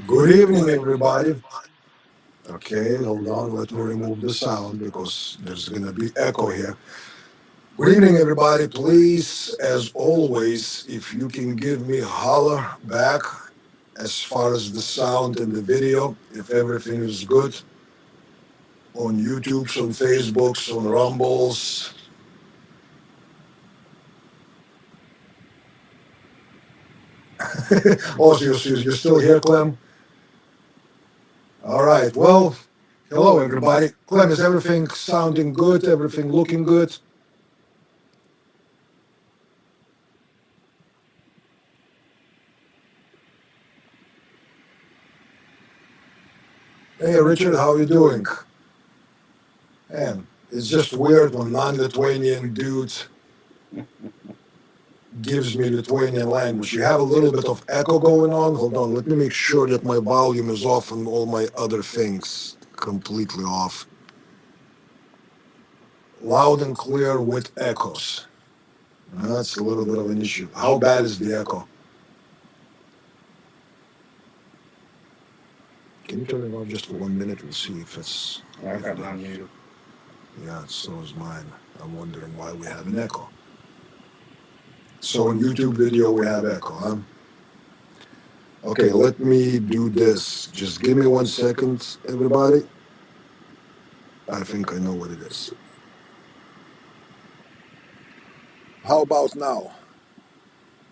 Good evening, everybody. Okay, hold on. Let me remove the sound because there's going to be echo here. Good evening, everybody. Please, as always, if you can give me a holler back as far as the sound and the video, if everything is good on YouTube's, on Facebook's, on Rumbles. Also, you're still here, Clem? All right. Well, hello, everybody. Clem, is everything sounding good? Everything looking good? Hey, Richard, how you doing? Man, it's just weird when non-Lithuanian dudes gives me Lithuanian language. You have a little bit of echo going on. Hold on, let me make sure that my volume is off and all my other things completely off. Loud and clear with echoes. That's a little bit of an issue. How bad is the echo? Can you turn it off just for 1 minute? We'll see if it's. I got mine muted. Yeah, so is mine. I'm wondering why we have an echo. So in YouTube video we have echo, huh? Okay, let me do this. Just give me 1 second, everybody. I think I know what it is. How about now?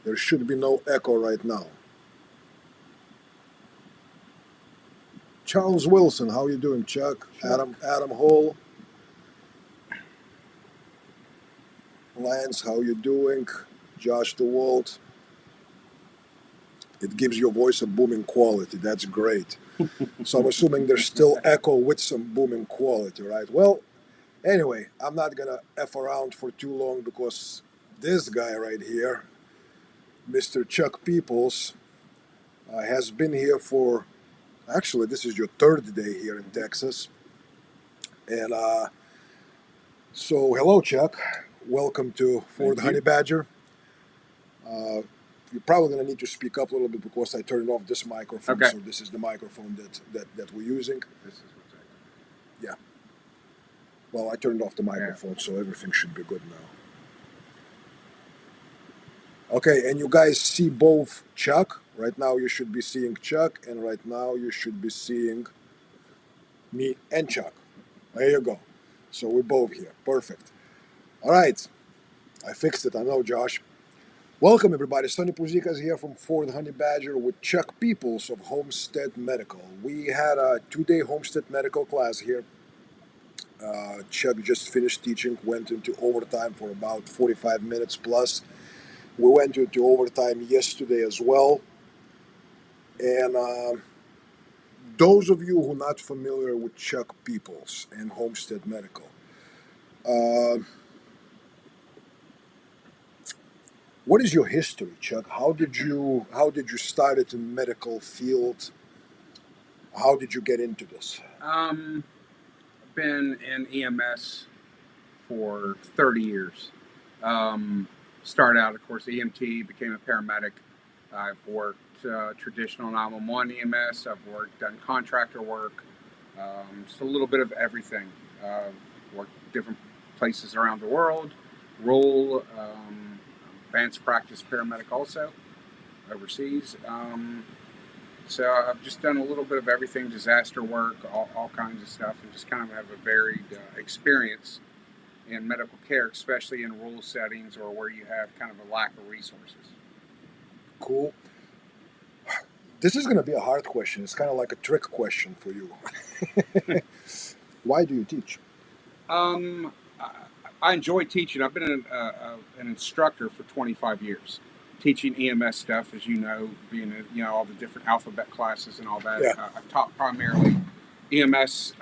There should be no echo right now. Charles Wilson, how you doing, Chuck? Adam Hall. Lance, how you doing? Josh DeWalt. It gives your voice a booming quality. That's great. So I'm assuming there's still echo with some booming quality, right? Well, anyway, I'm not gonna F around for too long because this guy right here, Mr. Chuck Peoples, has been here for, actually, this is your third day here in Texas. And so, hello, Chuck. Welcome to Ford Honey Badger. You're probably going to need to speak up a little bit because I turned off this microphone. Okay. So this is the microphone that we're using. This is what's Yeah. Well, I turned off the microphone, so everything should be good now. Okay, and you guys see both Chuck. Right now you should be seeing Chuck, and right now you should be seeing me and Chuck. There you go. So we're both here. Perfect. All right. I fixed it. I know, Josh. Welcome, everybody. Sonny Puzikas here from Ford Honey Badger with Chuck Peoples of Homestead Medical. We had a 2-day Homestead Medical class here. Chuck just finished teaching, went into overtime for about 45 minutes plus. We went into overtime yesterday as well. And those of you who are not familiar with Chuck Peoples and Homestead Medical, uh, what is your history, Chuck? How did you start it in medical field? How did you get into this? I've been in EMS for 30 years. Started out, of course, EMT, became a paramedic. I've worked traditional 911 EMS. I've done contractor work. Just a little bit of everything. Worked different places around the world. Role, advanced practice paramedic also overseas. So I've just done a little bit of everything, disaster work, all kinds of stuff, and just kind of have a varied experience in medical care, especially in rural settings or where you have kind of a lack of resources. Cool. This is going to be a hard question. It's kind of like a trick question for you. Why do you teach? Um, I enjoy teaching. I've been an instructor for 25 years, teaching EMS stuff, as you know, being all the different alphabet classes and all that. Yeah. I've taught primarily EMS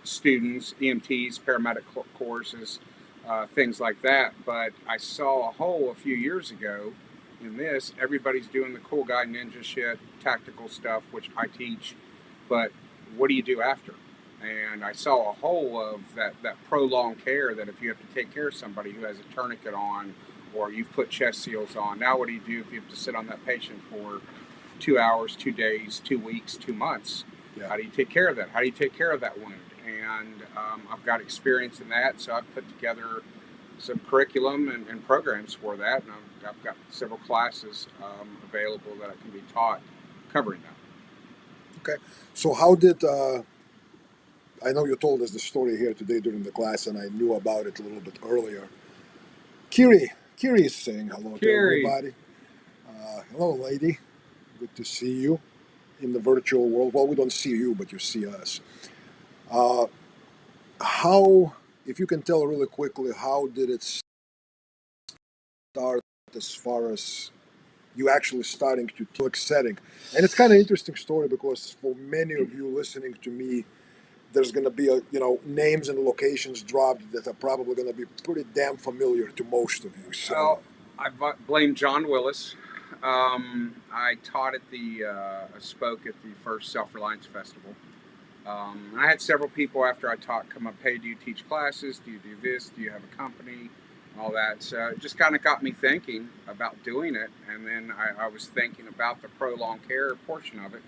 students, EMTs, paramedic courses, things like that. But I saw a hole a few years ago in this. Everybody's doing the cool guy ninja shit, tactical stuff, which I teach. But what do you do after? And I saw a hole of that prolonged care, that if you have to take care of somebody who has a tourniquet on or you've put chest seals on, now what do you do if you have to sit on that patient for 2 hours, 2 days, 2 weeks, 2 months. Yeah. How do you take care of that? How do you take care of that wound? And I've got experience in that, so I've put together some curriculum and programs for that, and I've got several classes available that can be taught covering that. Okay. So how did I know you told us the story here today during the class, and I knew about it a little bit earlier. Kiri is saying hello to Kiri. everybody. Hello, lady. Good to see you in the virtual world. Well, we don't see you, but you see us. How, if you can tell really quickly, how did it start as far as you actually starting to talk setting? And it's kind of interesting story because for many of you listening to me, there's going to be names and locations dropped that are probably going to be pretty damn familiar to most of you. So well, I blame John Willis. I taught at spoke at the first Self-Reliance Festival. And I had several people after I taught come up, hey, do you teach classes? Do you do this? Do you have a company? All that. So it just kind of got me thinking about doing it. And then I was thinking about the prolonged care portion of it.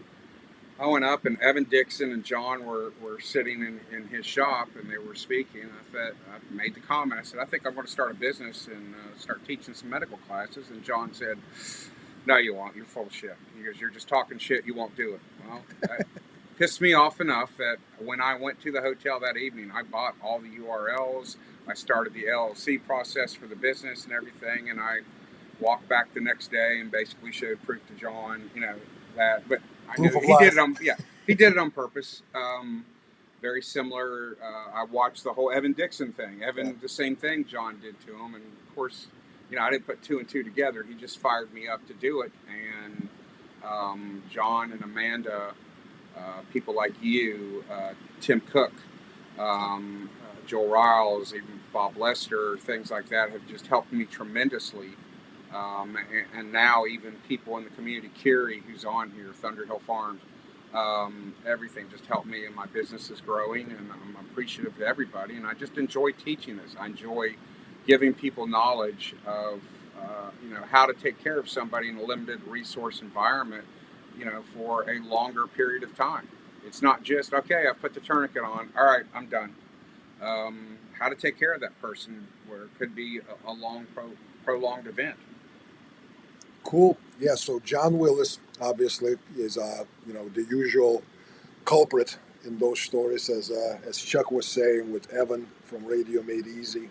I went up, and Evan Dixon and John were sitting in his shop, and they were speaking. I made the comment. I said, I think I'm going to start a business and start teaching some medical classes. And John said, no, you won't. You're full of shit. He goes, you're just talking shit. You won't do it. Well, that pissed me off enough that when I went to the hotel that evening, I bought all the URLs. I started the LLC process for the business and everything. And I walked back the next day and basically showed proof to John, that. But I knew he did it on purpose. Very similar. I watched the whole Evan Dixon thing. The same thing John did to him, and of course, I didn't put two and two together. He just fired me up to do it, and John and Amanda, people like you, Tim Cook, Joel Riles, even Bob Lester, things like that have just helped me tremendously. And now even people in the community, Kiri, who's on here, Thunder Hill Farms, everything just helped me, and my business is growing, and I'm appreciative to everybody. And I just enjoy teaching this. I enjoy giving people knowledge of, how to take care of somebody in a limited resource environment, for a longer period of time. It's not just, okay, I've put the tourniquet on, all right, I'm done. How to take care of that person where it could be a long, prolonged event. Cool. Yeah. So John Willis obviously is the usual culprit in those stories, as Chuck was saying with Evan from Radio Made Easy.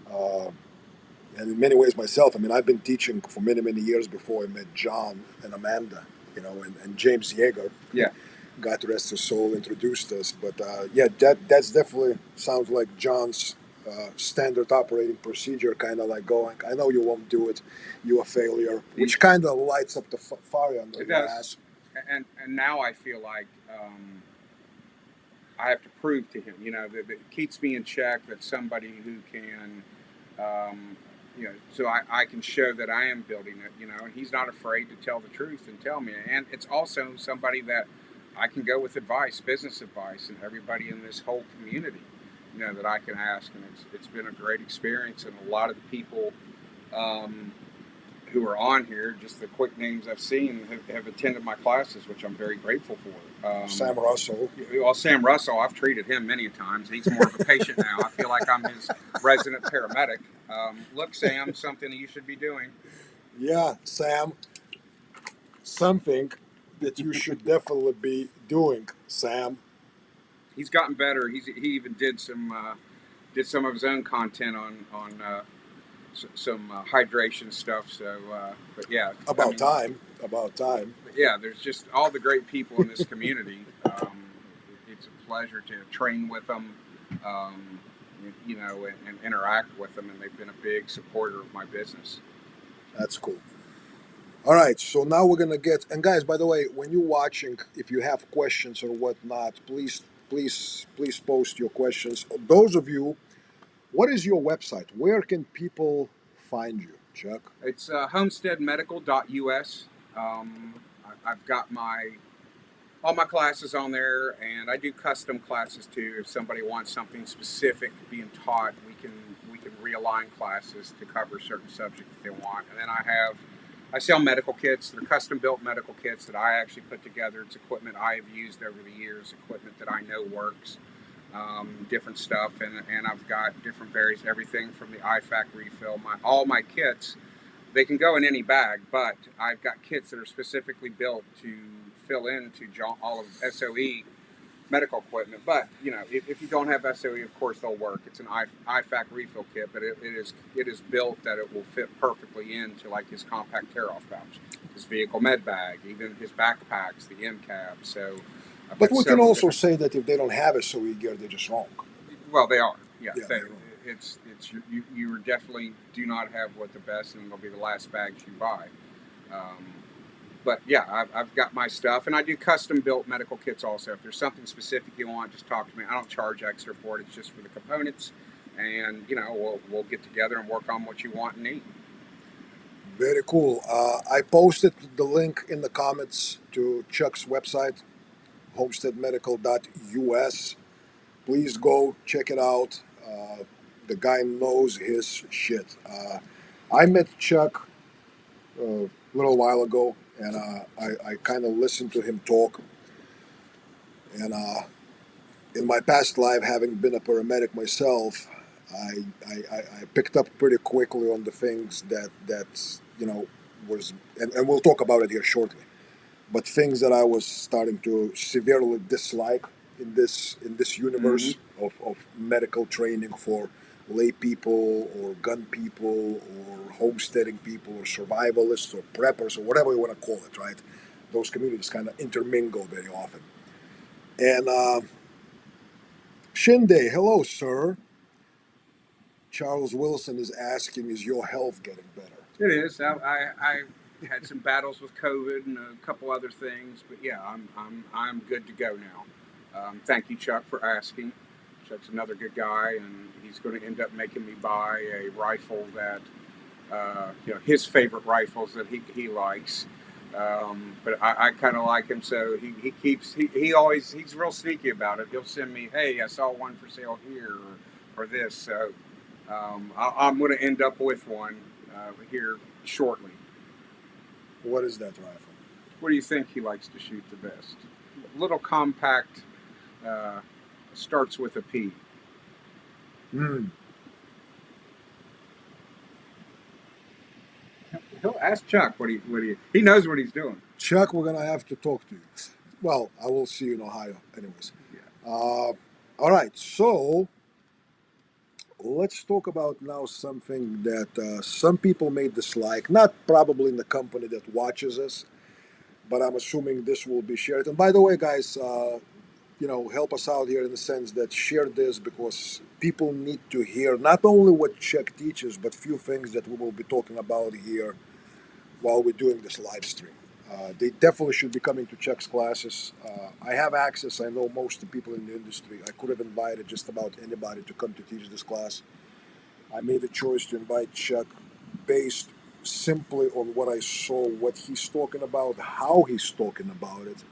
And in many ways myself, I mean, I've been teaching for many, many years before I met John and Amanda, and James Yeager. Yeah. God rest his soul, introduced us. But that's definitely sounds like John's standard operating procedure, kind of like going, I know you won't do it, you're a failure, which kind of lights up the fire under your ass. And now I feel like I have to prove to him, that it keeps me in check, that somebody who can, so I can show that I am building it, and he's not afraid to tell the truth and tell me. And it's also somebody that I can go with advice, business advice, and everybody in this whole community, that I can ask. And it's been a great experience. And a lot of the people who are on here, just the quick names I've seen, have attended my classes, which I'm very grateful for. Sam Russell. Well, Sam Russell, I've treated him many times. He's more of a patient now. I feel like I'm his resident paramedic. Look, Sam, something that you should be doing. Yeah, Sam, something that you should definitely be doing, Sam. He's gotten better. He even did some of his own content on some hydration stuff. So, but yeah, about time. But yeah, there's just all the great people in this community. It's a pleasure to train with them, and interact with them, and they've been a big supporter of my business. That's cool. All right, so now we're gonna get, and guys, by the way, when you're watching, if you have questions or whatnot, please post your questions. Those of you, what is your website? Where can people find you, Chuck? It's homesteadmedical.us. I've got all my classes on there, and I do custom classes too. If somebody wants something specific being taught, we can realign classes to cover certain subjects that they want. And then I have I sell medical kits. They're custom built medical kits that I actually put together. It's equipment I have used over the years, equipment that I know works, different stuff, and I've got different varies, everything from the IFAC refill. All my kits, they can go in any bag, but I've got kits that are specifically built to fill into all of SOE medical equipment. But if you don't have SOE, of course they'll work. It's an IFAC refill kit, but it is built that it will fit perfectly into like his compact tear-off pouch, his vehicle med bag, even his backpacks, the M cab. So, But we can also say that if they don't have SOE gear, they're just wrong. Well, they are. Yeah, they're wrong. It's you definitely do not have what the best, and they'll be the last bags you buy. But yeah, I've got my stuff, and I do custom built medical kits also. If there's something specific you want, just talk to me. I don't charge extra for it. It's just for the components, and we'll get together and work on what you want and need. Very cool. I posted the link in the comments to Chuck's website, homesteadmedical.us. Please go check it out. The guy knows his shit. I met Chuck a little while ago, and I kind of listened to him talk. And in my past life, having been a paramedic myself, I picked up pretty quickly on the things that was, and we'll talk about it here shortly. But things that I was starting to severely dislike in this universe of medical training for lay people or gun people or homesteading people or survivalists or preppers or whatever you want to call it, right? Those communities kind of intermingle very often. And Shinde, hello, sir. Charles Wilson is asking, is your health getting better? It is. I had some battles with COVID and a couple other things, but yeah, I'm good to go now. Thank you, Chuck, for asking. Chuck's another good guy, and he's going to end up making me buy a rifle that his favorite rifles that he likes. But I kind of like him, so he always, he's real sneaky about it. He'll send me, hey, I saw one for sale here or this. So I'm going to end up with one here shortly. What is that rifle? What do you think he likes to shoot the best? Little compact, starts with a P. He'll ask Chuck he knows what he's doing. Chuck, we're gonna have to talk to you. Well, I will see you in Ohio, anyways. Yeah. All right, so let's talk about now something that some people may dislike. Not probably in the company that watches us, but I'm assuming this will be shared. And by the way, guys, help us out here in the sense that share this because people need to hear not only what Chuck teaches, but few things that we will be talking about here while we're doing this live stream. They definitely should be coming to Chuck's classes. I have access. I know most of the people in the industry. I could have invited just about anybody to come to teach this class. I made the choice to invite Chuck based simply on what I saw, what he's talking about, how he's talking about it,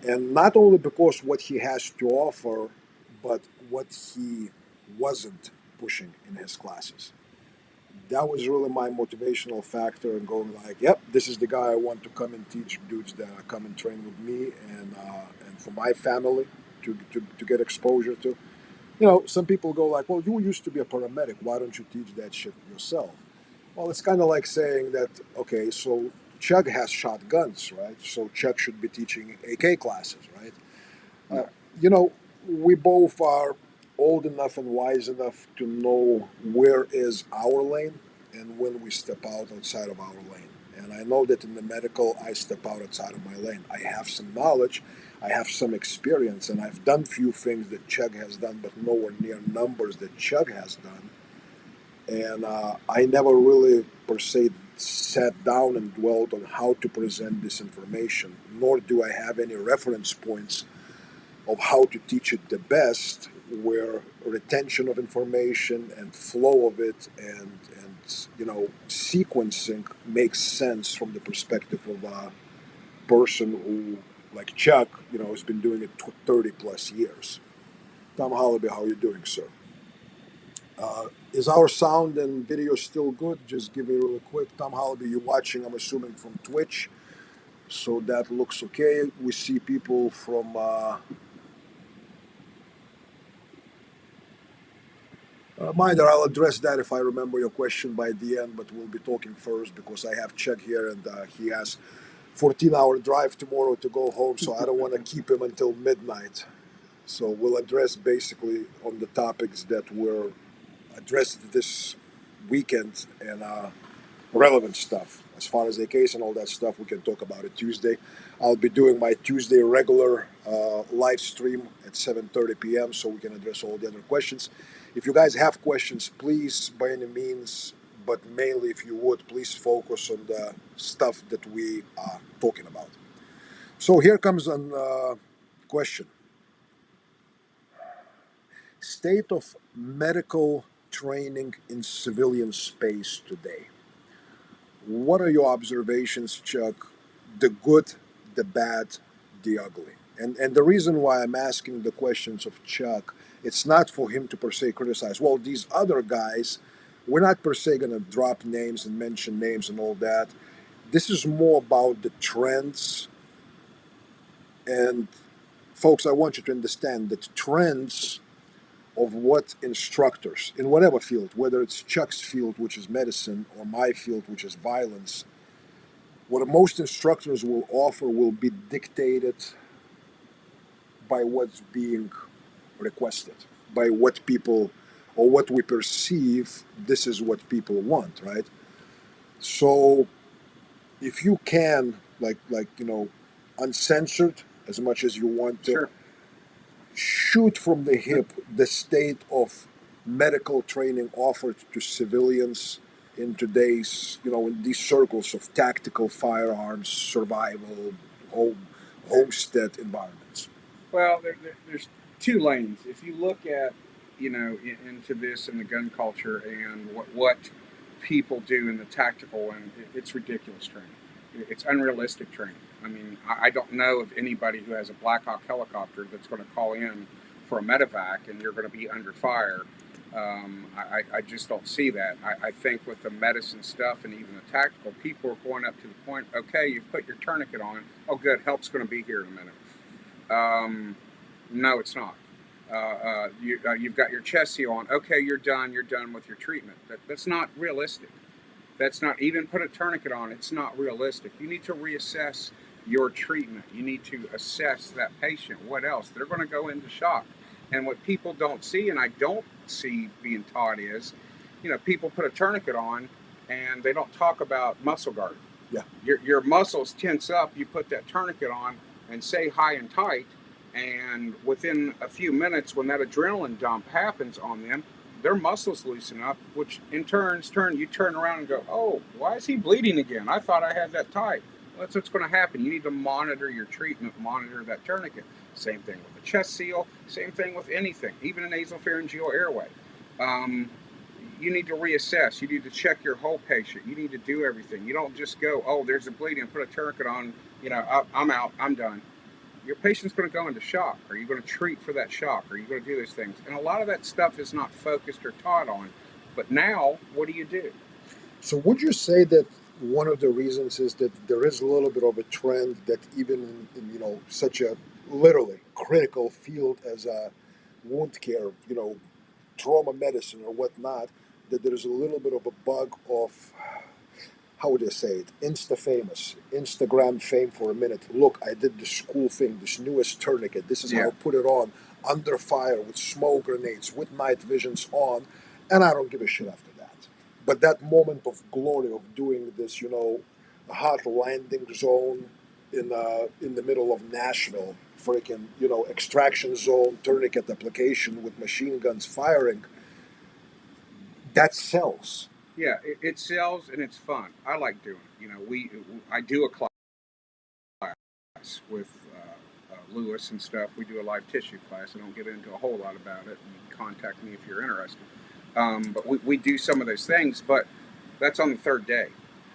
and not only because what he has to offer, but what he wasn't pushing in his classes. That was really my motivational factor in going like, yep, this is the guy I want to come and teach dudes that come and train with me and for my family to get exposure to. Some people go like, well, you used to be a paramedic. Why don't you teach that shit yourself? Well, it's kind of like saying that, okay, so Chuck has shotguns, right? So Chuck should be teaching AK classes, right? We both are old enough and wise enough to know where is our lane and when we step out outside of our lane. And I know that in the medical, I step out outside of my lane. I have some knowledge, I have some experience, and I've done few things that Chuck has done, but nowhere near numbers that Chuck has done. And I never really, per se, sat down and dwelt on how to present this information, nor do I have any reference points of how to teach it the best, where retention of information and flow of it and sequencing makes sense from the perspective of a person who, like Chuck, has been doing it 30 plus years. Tom Hollaby, how are you doing, sir? Is our sound and video still good? Just give me real quick. Tom Holiday, you watching, I'm assuming, from Twitch. So that looks okay. We see people from Minder. I'll address that if I remember your question by the end, but we'll be talking first because I have Chuck here and he has 14-hour drive tomorrow to go home, so I don't want to keep him until midnight. So we'll address basically on the topics that were addressed this weekend and relevant stuff. As far as the case and all that stuff, we can talk about it Tuesday. I'll be doing my Tuesday regular live stream at 7:30 p.m. so we can address all the other questions. If you guys have questions, please, by any means, but mainly if you would, please focus on the stuff that we are talking about. So here comes a question. State of medical training in civilian space today. What are your observations, Chuck? The good, the bad, the ugly. And the reason why I'm asking the questions of Chuck, it's not for him to per se criticize. Well, these other guys, we're not per se going to drop names and mention names and all that. This is more about the trends. And folks, I want you to understand that trends of what instructors in whatever field, whether it's Chuck's field, which is medicine, or my field, which is violence, what most instructors will offer will be dictated by what's being requested, by what people or what we perceive this is what people want, right? So if you can, uncensored as much as you want to, Sure. shoot from the hip the state of medical training offered to civilians in today's, in these circles of tactical firearms, survival, homestead environments. Well, there's two lanes. If you look at, into this and the gun culture and what people do in the tactical, and it's ridiculous training. It's unrealistic training. I mean, I don't know of anybody who has a Black Hawk helicopter that's going to call in for a medevac and you're going to be under fire. I just don't see that. I think with the medicine stuff and even the tactical, people are going up to the point, okay, you've put your tourniquet on. Oh, good, help's going to be here in a minute. No, it's not. You've got your chest seal on. Okay, you're done. You're done with your treatment. That's not realistic. That's not, even put a tourniquet on, it's not realistic. You need to reassess your treatment. You need to assess that patient. What else? They're going to go into shock. And what people don't see, and I don't see being taught, is, people put a tourniquet on and they don't talk about muscle guard. Yeah. Your muscles tense up, you put that tourniquet on and say high and tight, and within a few minutes when that adrenaline dump happens on them, their muscles loosen up, which in you turn around and go, oh, why is he bleeding again? I thought I had that tight. Well, that's what's going to happen. You need to monitor your treatment, monitor that tourniquet. Same thing with the chest seal, same thing with anything, even a nasopharyngeal airway. You need to reassess. You need to check your whole patient. You need to do everything. You don't just go, oh, there's a bleeding, put a tourniquet on, I'm out, I'm done. Your patient's going to go into shock. Are you going to treat for that shock? Are you going to do those things? And a lot of that stuff is not focused or taught on. But now, what do? So would you say that one of the reasons is that there is a little bit of a trend that even in such a literally critical field as a wound care, trauma medicine or whatnot, that there is a little bit of a bug of, how would I say it, Instagram fame for a minute. Look, I did this cool thing, this newest tourniquet. This is how I put it on, under fire, with smoke grenades, with night visions on, and I don't give a shit after that. But that moment of glory of doing this, a hot landing zone in the middle of Nashville, freaking, extraction zone, tourniquet application with machine guns firing, that sells. Yeah, it sells and it's fun. I like doing it. I do a class with Lewis and stuff. We do a live tissue class. I don't get into a whole lot about it. You can contact me if you're interested. But we do some of those things, but that's on the third day.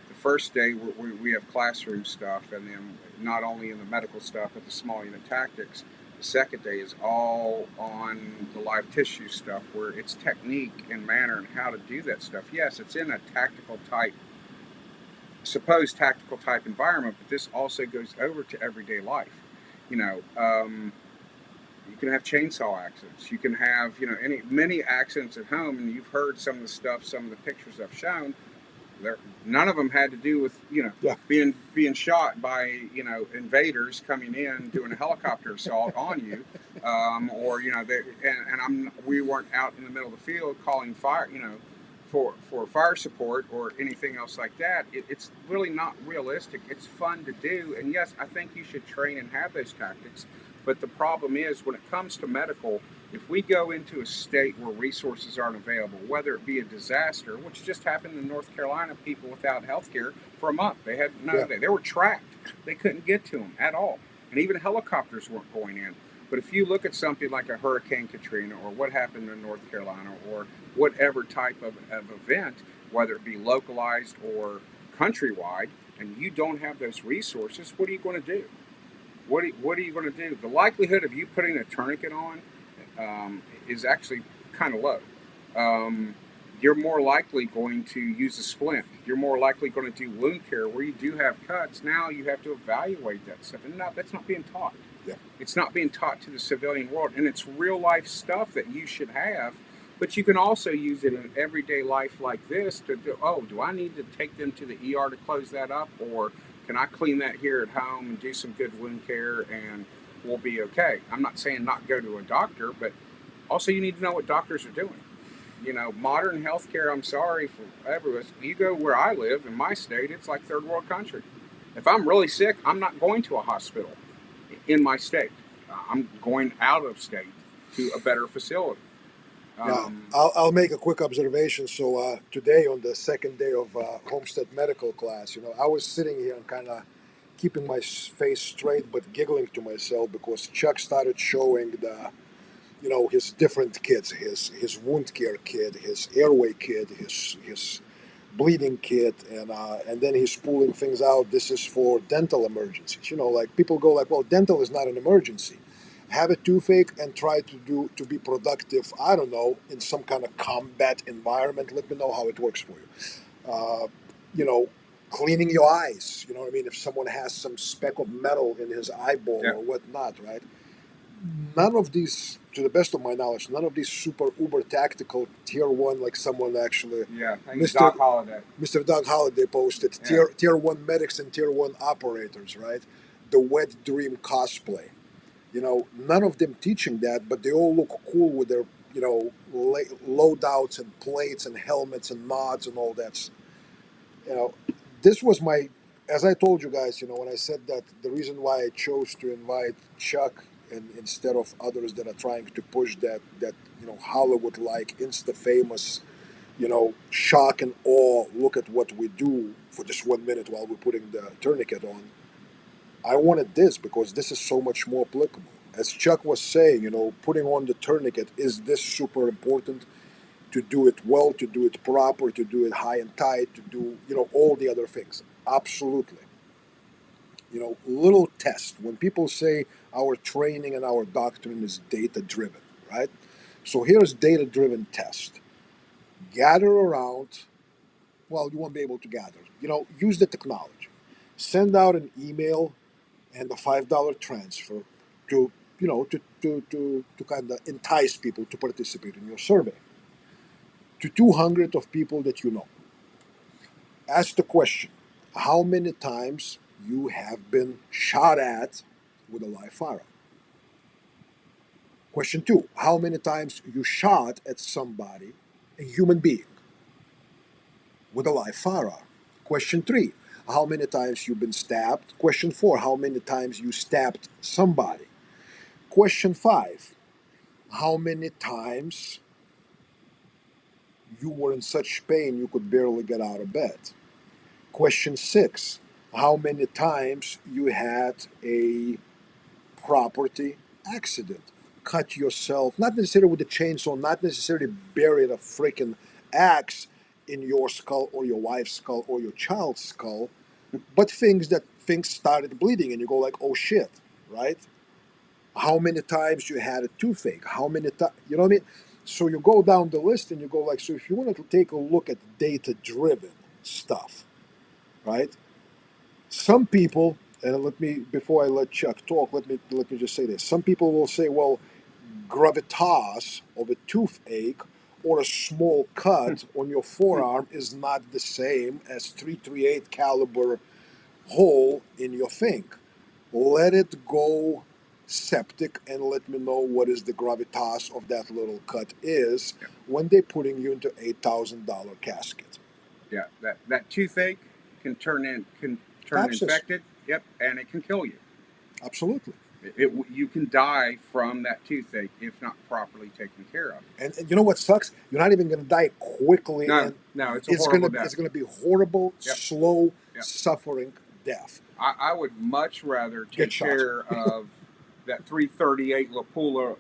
The first day we have classroom stuff, and then not only in the medical stuff, but the small unit tactics. The second day is all on the live tissue stuff, where it's technique and manner and how to do that stuff. Yes, it's in a tactical type, supposed tactical type environment, but this also goes over to everyday life. You know, you can have chainsaw accidents. You can have, many accidents at home, and you've heard some of the stuff, some of the pictures I've shown. There, none of them had to do with Yeah. being shot by invaders coming in doing a helicopter assault on you, or we weren't out in the middle of the field calling fire, for fire support or anything else like that. It's really not realistic. It's fun to do, and yes, I think you should train and have those tactics. But the problem is, when it comes to medical, if we go into a state where resources aren't available, whether it be a disaster, which just happened in North Carolina, people without health care for a month, they had Yeah. they were trapped. They couldn't get to them at all, and even helicopters weren't going in. But if you look at something like a Hurricane Katrina, or what happened in North Carolina, or whatever type of event, whether it be localized or countrywide, and you don't have those resources, what are you going to do? What are you going to do? The likelihood of you putting a tourniquet on is actually kind of low. Um, you're more likely going to use a splint. You're more likely going to do wound care where you do have cuts. Now you have to evaluate that stuff, and that's not being taught. Yeah. It's not being taught to the civilian world, and it's real life stuff that you should have. But you can also use it in everyday life like this to do. Oh, do I need to take them to the ER to close that up, or can I clean that here at home and do some good wound care and we'll be okay? I'm not saying not go to a doctor, but also you need to know what doctors are doing. Modern healthcare, I'm sorry for everyone. You go where I live in my state, it's like third world country. If I'm really sick, I'm not going to a hospital in my state. I'm going out of state to a better facility. Now, Um, I'll make a quick observation. So today, on the second day of Homestead Medical class, I was sitting here and kind of keeping my face straight, but giggling to myself because Chuck started showing his different kits, his wound care kit, his airway kit, his bleeding kit, and then he's pulling things out. This is for dental emergencies. Like people go like, well, dental is not an emergency. Have a toothache and try to be productive. I don't know, in some kind of combat environment. Let me know how it works for you. You know, cleaning your eyes. You know what I mean? If someone has some speck of metal in his eyeball yeah, or whatnot, right? None of these, to the best of my knowledge, none of these super uber tactical tier one, like someone actually, yeah. I think Mr. Doc Holliday. Mr. Doug Holliday posted Yeah, tier one medics and tier one operators, right? The wet dream cosplay. None of them teaching that, but they all look cool with their loadouts and plates and helmets and mods and all that. You know, this was my, as I told you guys, when I said that the reason why I chose to invite Chuck and instead of others that are trying to push that Hollywood like insta famous, shock and awe. Look at what we do for just 1 minute while we're putting the tourniquet on. I wanted this because this is so much more applicable. As Chuck was saying, putting on the tourniquet is this super important to do it well, to do it proper, to do it high and tight, to do, all the other things. Absolutely. Little test. When people say our training and our doctrine is data driven, right? So here's data driven test. Gather around, well, you won't be able to gather. Use the technology. Send out an email and a $5 transfer to, to kind of entice people to participate in your survey. To 200 of people that you know. Ask the question, how many times you have been shot at with a live firearm? Question two, how many times you shot at somebody, a human being, with a live firearm? Question three, how many times you've been stabbed? Question four, how many times you stabbed somebody? Question five, how many times you were in such pain you could barely get out of bed? Question six, how many times you had a property accident? Cut yourself, not necessarily with a chainsaw, not necessarily buried a freaking axe in your skull or your wife's skull or your child's skull, but things started bleeding and you go like, oh shit, right? How many times you had a toothache? How many times? You know what I mean? So you go down the list and you go like, so if you want to take a look at data-driven stuff, right? Some people, and let me before I let Chuck talk, let me just say this. Some people will say, well, gravitas of a toothache or a small cut on your forearm is not the same as 338 caliber hole in your thing. Let it go septic and let me know what is the gravitas of that little cut is Yeah. when they're putting you into $8,000 casket. Yeah, that toothache can turn Abscess, infected. Yep, and it can kill you. absolutely. You can die from that toothache if not properly taken care of. And you know what sucks? You're not even going to die quickly, No, and no, it's a it's going horrible to death. it's going to be horrible, Yep, slow, yep. suffering death. I would much rather Get take shot. care of that 338 Lapula,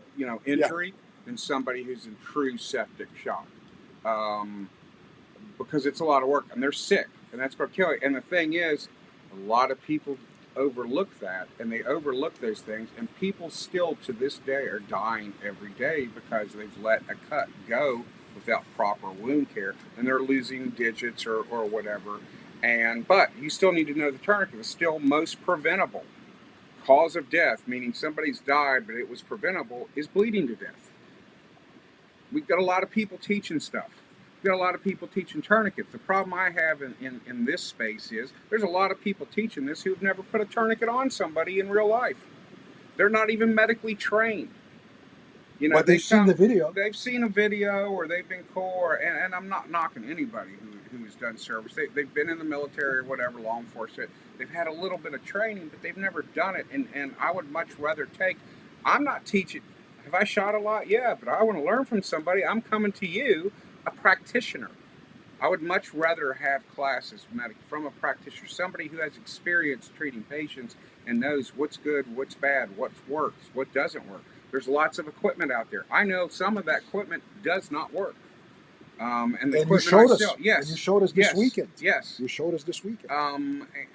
Yeah. injury than somebody who's in true septic shock. Um, because it's a lot of work and they're sick and that's going to kill you. And the thing is, a lot of people overlook that and they overlook those things, and people still to this day are dying every day because they've let a cut go without proper wound care and they're losing digits or whatever. And but you still need to know the tourniquet is still most preventable. Cause of death, meaning somebody's died but it was preventable, is bleeding to death. We've got a lot of people teaching stuff. We've got a lot of people teaching tourniquets. The problem I have in this space is there's a lot of people teaching this who've never put a tourniquet on somebody in real life. They're not even medically trained. But they've seen the video. They've seen a video or they've been core, and I'm not knocking anybody who has done service. They've been in the military or whatever, law enforcement. They've had a little bit of training, but they've never done it. And I would much rather take. I'm not teaching. Have I shot a lot? Yeah, but I want to learn from somebody. I'm coming to you, a practitioner. I would much rather have classes from a practitioner, somebody who has experience treating patients and knows what's good, what's bad, what works, what doesn't work. There's lots of equipment out there. I know some of that equipment does not work. And the And you equipment I showed us. sell, And you yes, showed us this yes, weekend. yes. You showed us this weekend.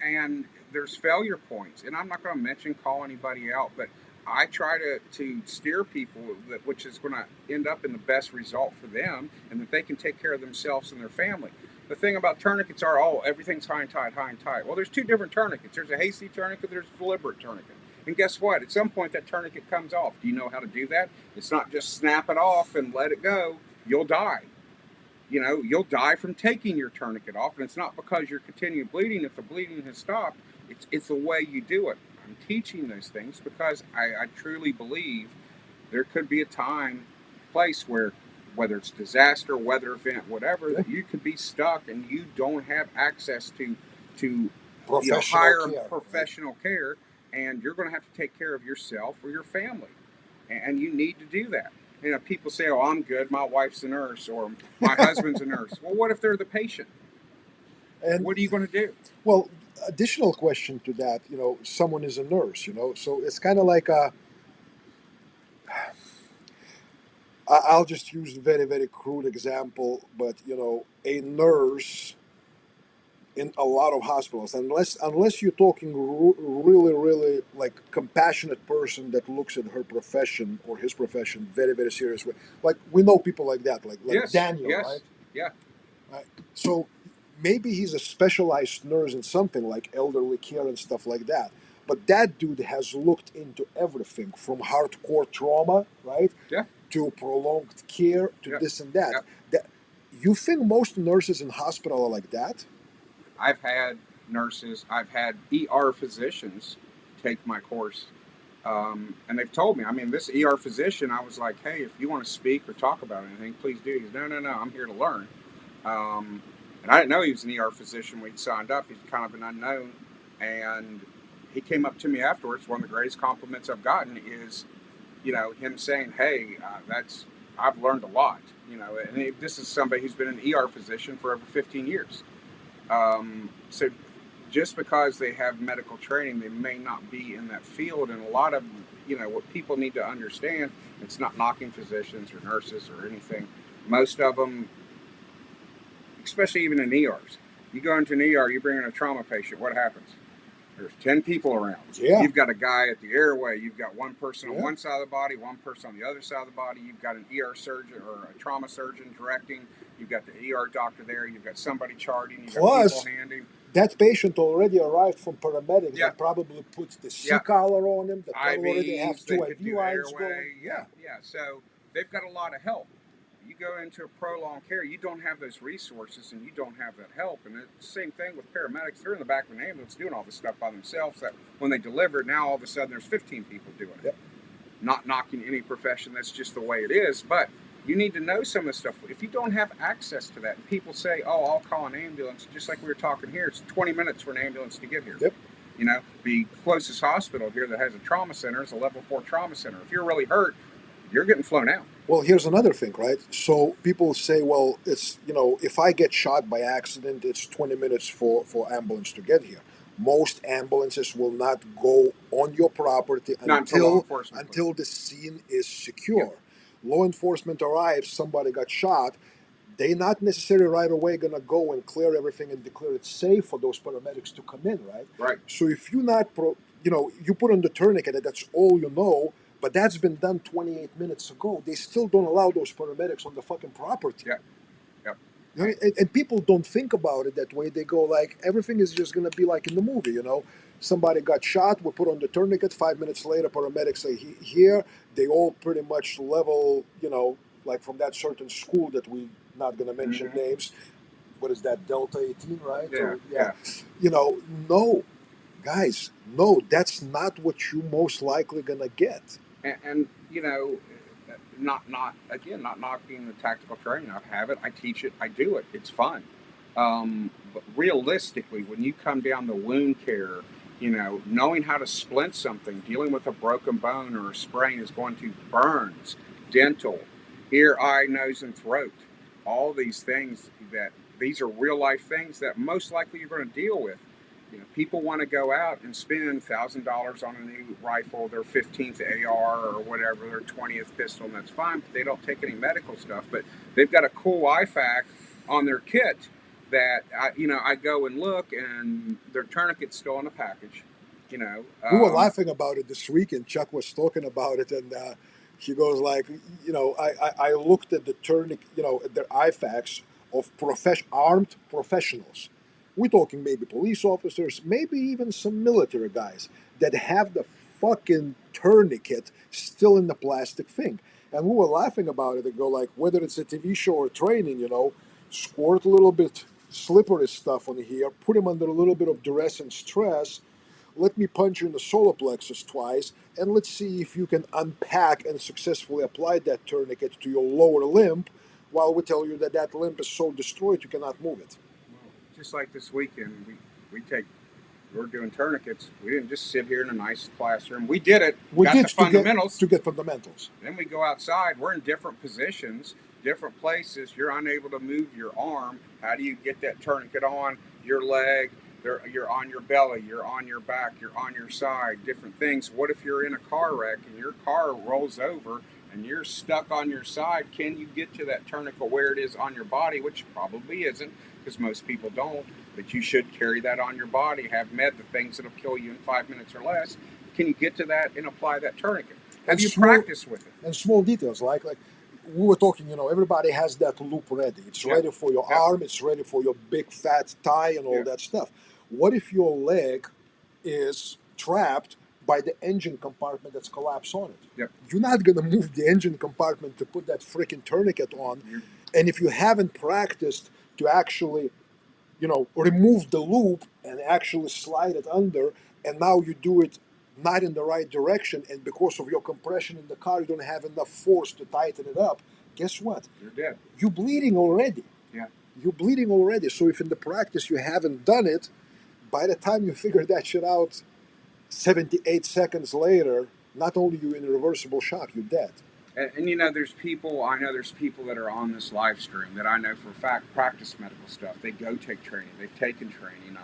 And there's failure points, and I'm not going to call anybody out, but I try to steer people which is going to end up in the best result for them, and that they can take care of themselves and their family. The thing about tourniquets are, everything's high and tight, high and tight. Well, there's two different tourniquets. There's a hasty tourniquet. There's a deliberate tourniquet. And guess what? At some point, that tourniquet comes off. Do you know how to do that? It's not just snap it off and let it go. You'll die. You'll die from taking your tourniquet off, and it's not because you're continuing bleeding. If the bleeding has stopped, it's the way you do it. I'm teaching those things because I truly believe there could be a time, place where, whether it's disaster, weather event, whatever, that you could be stuck and you don't have access to hire professional care, and you're going to have to take care of yourself or your family, and you need to do that. People say, "Oh, I'm good. My wife's a nurse, or my husband's a nurse." Well, what if they're the patient? And What are you going to do? well, additional question to that, someone is a nurse, so it's kind of like I'll just use a very, very crude example, but a nurse in a lot of hospitals, unless you're talking really, really like compassionate person that looks at her profession or his profession very, very seriously. Like we know people like that, like Yes, Daniel, yes, right? yeah. Right. So maybe he's a specialized nurse in something like elderly care and stuff like that. But that dude has looked into everything from hardcore trauma, right, Yeah, to prolonged care to yeah, this and that. yeah. That you think most nurses in hospital are like that? I've had nurses, I've had ER physicians take my course, and they've told me. I mean, this ER physician, I was like, "Hey, if you want to speak or talk about anything, please do." He goes, "No, no, no, I'm here to learn." Um, and I didn't know he was an ER physician when he signed up. He's kind of an unknown, and he came up to me afterwards. One of the greatest compliments I've gotten is, him saying, "Hey, I've learned a lot." And this is somebody who's been an ER physician for over 15 years. So just because they have medical training, they may not be in that field. And a lot of, what people need to understand, it's not knocking physicians or nurses or anything. Most of them, especially even in ERs, you go into an ER, you bring in a trauma patient, what happens? There's 10 people around. Yeah. You've got a guy at the airway. You've got one person on Yeah. one side of the body, one person on the other side of the body. You've got an ER surgeon or a trauma surgeon directing. You've got the ER doctor there. You've got somebody charting. You've got people handing. That patient already arrived from paramedics. Yeah. That probably puts the C Yeah. collar on him. That IVs, already have they 2 could IV do lines airway. going. Yeah. So they've got a lot of help. You go into a prolonged care, you don't have those resources and you don't have that help. And it's the same thing with paramedics. They're in the back of an ambulance doing all this stuff by themselves. That when they deliver, now all of a sudden there's 15 people doing it. Yep. Not knocking any profession, that's just the way it is. But you need to know some of the stuff. If you don't have access to that, and people say, "Oh, I'll call an ambulance," just like we were talking here, it's 20 minutes for an ambulance to get here. Yep. You know, the closest hospital here that has a trauma center is a level 4 trauma center. If you're really hurt, you're getting flown out. Well, here's another thing, right? So people say, well, it's, if I get shot by accident, it's 20 minutes for ambulance to get here. Most ambulances will not go on your property until the scene is secure. Yep. Law enforcement arrives, somebody got shot, they not necessarily right away gonna go and clear everything and declare it safe for those paramedics to come in, right? Right. So if you're not, you put on the tourniquet and that's all you know, but that's been done 28 minutes ago. They still don't allow those paramedics on the fucking property. Yeah. Yep. And people don't think about it that way. They go like, everything is just going to be like in the movie, Somebody got shot, we put on the tourniquet, 5 minutes later, paramedics say here. They all pretty much level, like from that certain school that we not going to mention names. What is that, Delta 18, right? Yeah. No. Guys, no, that's not what you most likely going to get. And not knocking the tactical training. I have it. I teach it. I do it. It's fun. But realistically, when you come down the wound care, knowing how to splint something, dealing with a broken bone or a sprain is going to burns, dental, ear, eye, nose, and throat. All these things these are real life things that most likely you're going to deal with. People want to go out and spend $1,000 on a new rifle, their 15th AR or whatever, their 20th pistol, and that's fine, but they don't take any medical stuff. But they've got a cool IFAK on their kit that, I go and look, and their tourniquet's still in the package. We were laughing about it this weekend. Chuck was talking about it, and he goes like, I looked at the tourniquet, at their IFAKs of armed professionals. We're talking maybe police officers, maybe even some military guys that have the fucking tourniquet still in the plastic thing. And we were laughing about it and go like, whether it's a TV show or training, squirt a little bit slippery stuff on here, put him under a little bit of duress and stress, let me punch you in the solar plexus twice, and let's see if you can unpack and successfully apply that tourniquet to your lower limb while we tell you that limb is so destroyed you cannot move it. Just like this weekend, we're doing tourniquets. We didn't just sit here in a nice classroom. We did it. We got did the fundamentals. To get fundamentals. Then we go outside. We're in different positions, different places. You're unable to move your arm. How do you get that tourniquet on your leg? You're on your belly. You're on your back. You're on your side. Different things. What if you're in a car wreck and your car rolls over and you're stuck on your side? Can you get to that tourniquet where it is on your body, which probably isn't, because most people don't, but you should carry that on your body, have the things that'll kill you in 5 minutes or less. Can you get to that and apply that tourniquet? Have you practiced with it? And small details, like we were talking, everybody has that loop ready. It's ready for your arm, it's ready for your big fat thigh and all that stuff. What if your leg is trapped by the engine compartment that's collapsed on it? Yep. You're not going to move the engine compartment to put that freaking tourniquet on. And if you haven't practiced to actually, remove the loop and actually slide it under, and now you do it not in the right direction, and because of your compression in the car, you don't have enough force to tighten it up, guess what? You're dead. You're bleeding already. Yeah. You're bleeding already. So if in the practice you haven't done it, by the time you figure that shit out 78 seconds later, not only are you in irreversible shock, you're dead. And I know there's people that are on this live stream that I know for a fact practice medical stuff. They go take training. They've taken training.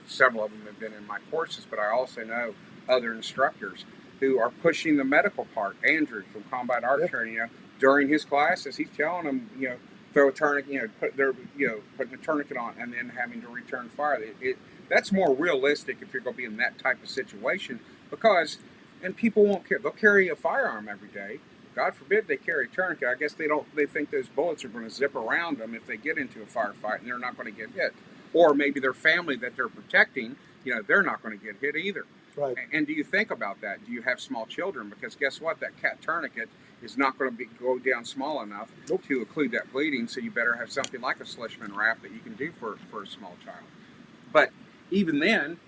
Several of them have been in my courses, but I also know other instructors who are pushing the medical part. Andrew from Combat Art Training, during his classes, he's telling them, throw a tourniquet, putting a tourniquet on and then having to return fire. That's more realistic if you're going to be in that type of situation because, and people won't care. They'll carry a firearm every day. God forbid they carry a tourniquet. I guess they don't. They think those bullets are going to zip around them if they get into a firefight, and they're not going to get hit. Or maybe their family that they're protecting, they're not going to get hit either. Right. And do you think about that? Do you have small children? Because guess what? That cat tourniquet is not going to go down small enough to occlude that bleeding. So you better have something like a Schlissman wrap that you can do for a small child. But even then,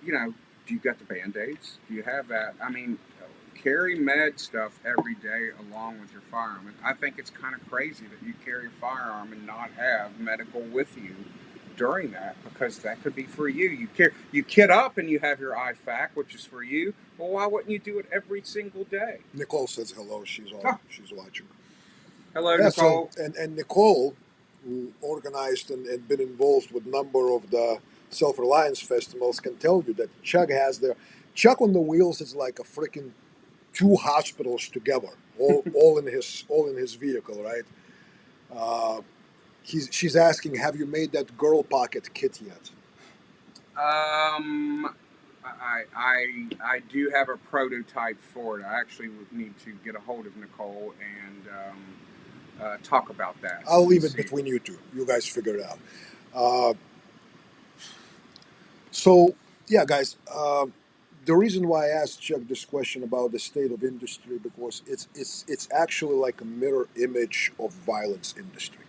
do you got the Band-Aids? Do you have that? I mean, carry med stuff every day along with your firearm. And I think it's kind of crazy that you carry a firearm and not have medical with you during that, because that could be for you. You kit up and you have your IFAC, which is for you. Well, why wouldn't you do it every single day? Nicole says hello. She's watching. Hello, Nicole. So, and Nicole, who organized and been involved with a number of the self-reliance festivals, can tell you that Chuck on the wheels is like a freaking 2 hospitals together, all in his vehicle, right? She's asking, have you made that girl pocket kit yet? I do have a prototype for it. I actually would need to get a hold of Nicole and talk about that. I'll leave it between you two. You guys figure it out. So yeah, guys. The reason why I asked Chuck this question about the state of industry, because it's actually like a mirror image of violence industry.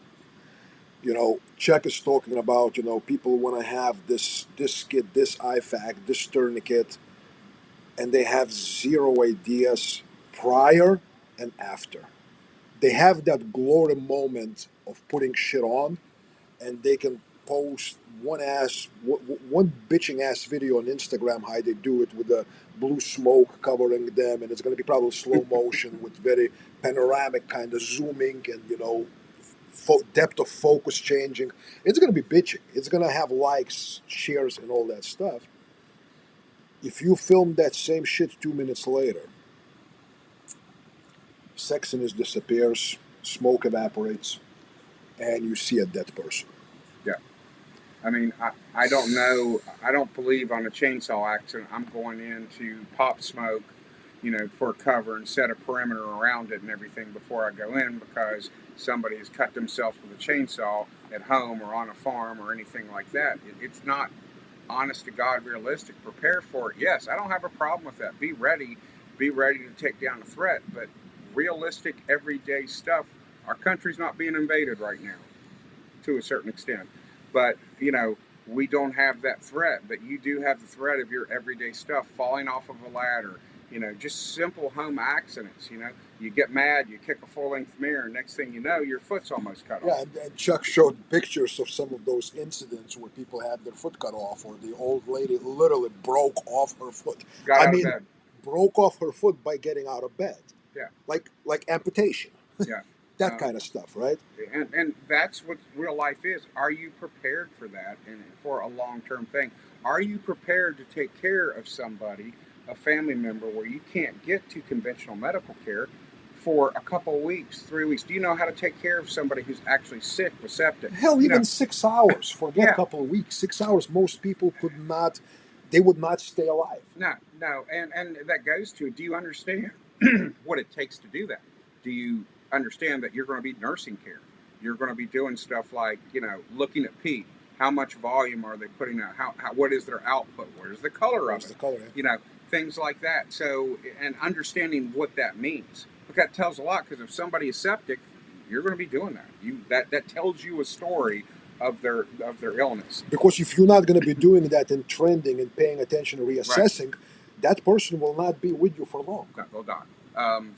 Chuck is talking about, people want to have this kit, this IFAC, this tourniquet, and they have zero ideas prior and after. They have that glory moment of putting shit on, and they can post one bitching ass video on Instagram how they do it with the blue smoke covering them, and it's going to be probably slow motion with very panoramic kind of zooming and depth of focus changing. It's going to be bitching. It's going to have likes, shares, and all that stuff. If you film that same shit 2 minutes later, sexiness disappears, smoke evaporates, and you see a dead person. Yeah. I mean, I don't know. I don't believe on a chainsaw accident I'm going in to pop smoke, for cover and set a perimeter around it and everything before I go in, because somebody has cut themselves with a chainsaw at home or on a farm or anything like that. It's not honest to God realistic. Prepare for it. Yes, I don't have a problem with that. Be ready to take down a threat, but realistic everyday stuff. Our country's not being invaded right now to a certain extent, but we don't have that threat, but you do have the threat of your everyday stuff, falling off of a ladder, just simple home accidents. You get mad, you kick a full-length mirror, next thing you know, your foot's almost cut off. Yeah, and Chuck showed pictures of some of those incidents where people had their foot cut off, or the old lady literally broke off her foot. Got out of bed. Broke off her foot by getting out of bed. Yeah. Like amputation. Yeah. That kind of stuff, right? And that's what real life is. Are you prepared for that and for a long-term thing? Are you prepared to take care of somebody, a family member, where you can't get to conventional medical care for a couple of weeks, 3 weeks? Do you know how to take care of somebody who's actually sick with septic? Hell, even 6 hours. Forget a couple of weeks. 6 hours, most people would not stay alive. No. And that goes to, do you understand what it takes to do that? Do you understand that you're going to be nursing care? You're going to be doing stuff like, looking at pee. How much volume are they putting out? What is their output? Where's the color of it? The color, yeah. Things like that. So, and understanding what that means. Look, that tells a lot, because if somebody is septic, you're going to be doing that. That tells you a story of their illness. Because if you're not going to be doing that and trending and paying attention and reassessing, that person will not be with you for long. No, they'll die.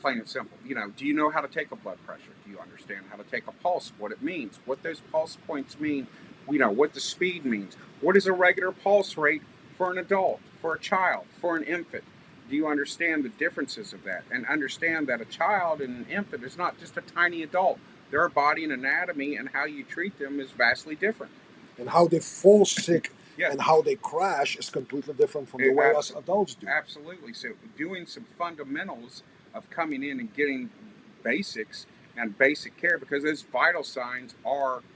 Plain and simple. Do you know how to take a blood pressure? Do you understand how to take a pulse, what it means, what those pulse points mean, what the speed means? What is a regular pulse rate for an adult, for a child, for an infant? Do you understand the differences of that? And understand that a child and an infant is not just a tiny adult. Their body and anatomy and how you treat them is vastly different. And how they fall sick and how they crash is completely different from the way us adults do. Absolutely. So doing some fundamentals of coming in and getting basics and basic care, because those vital signs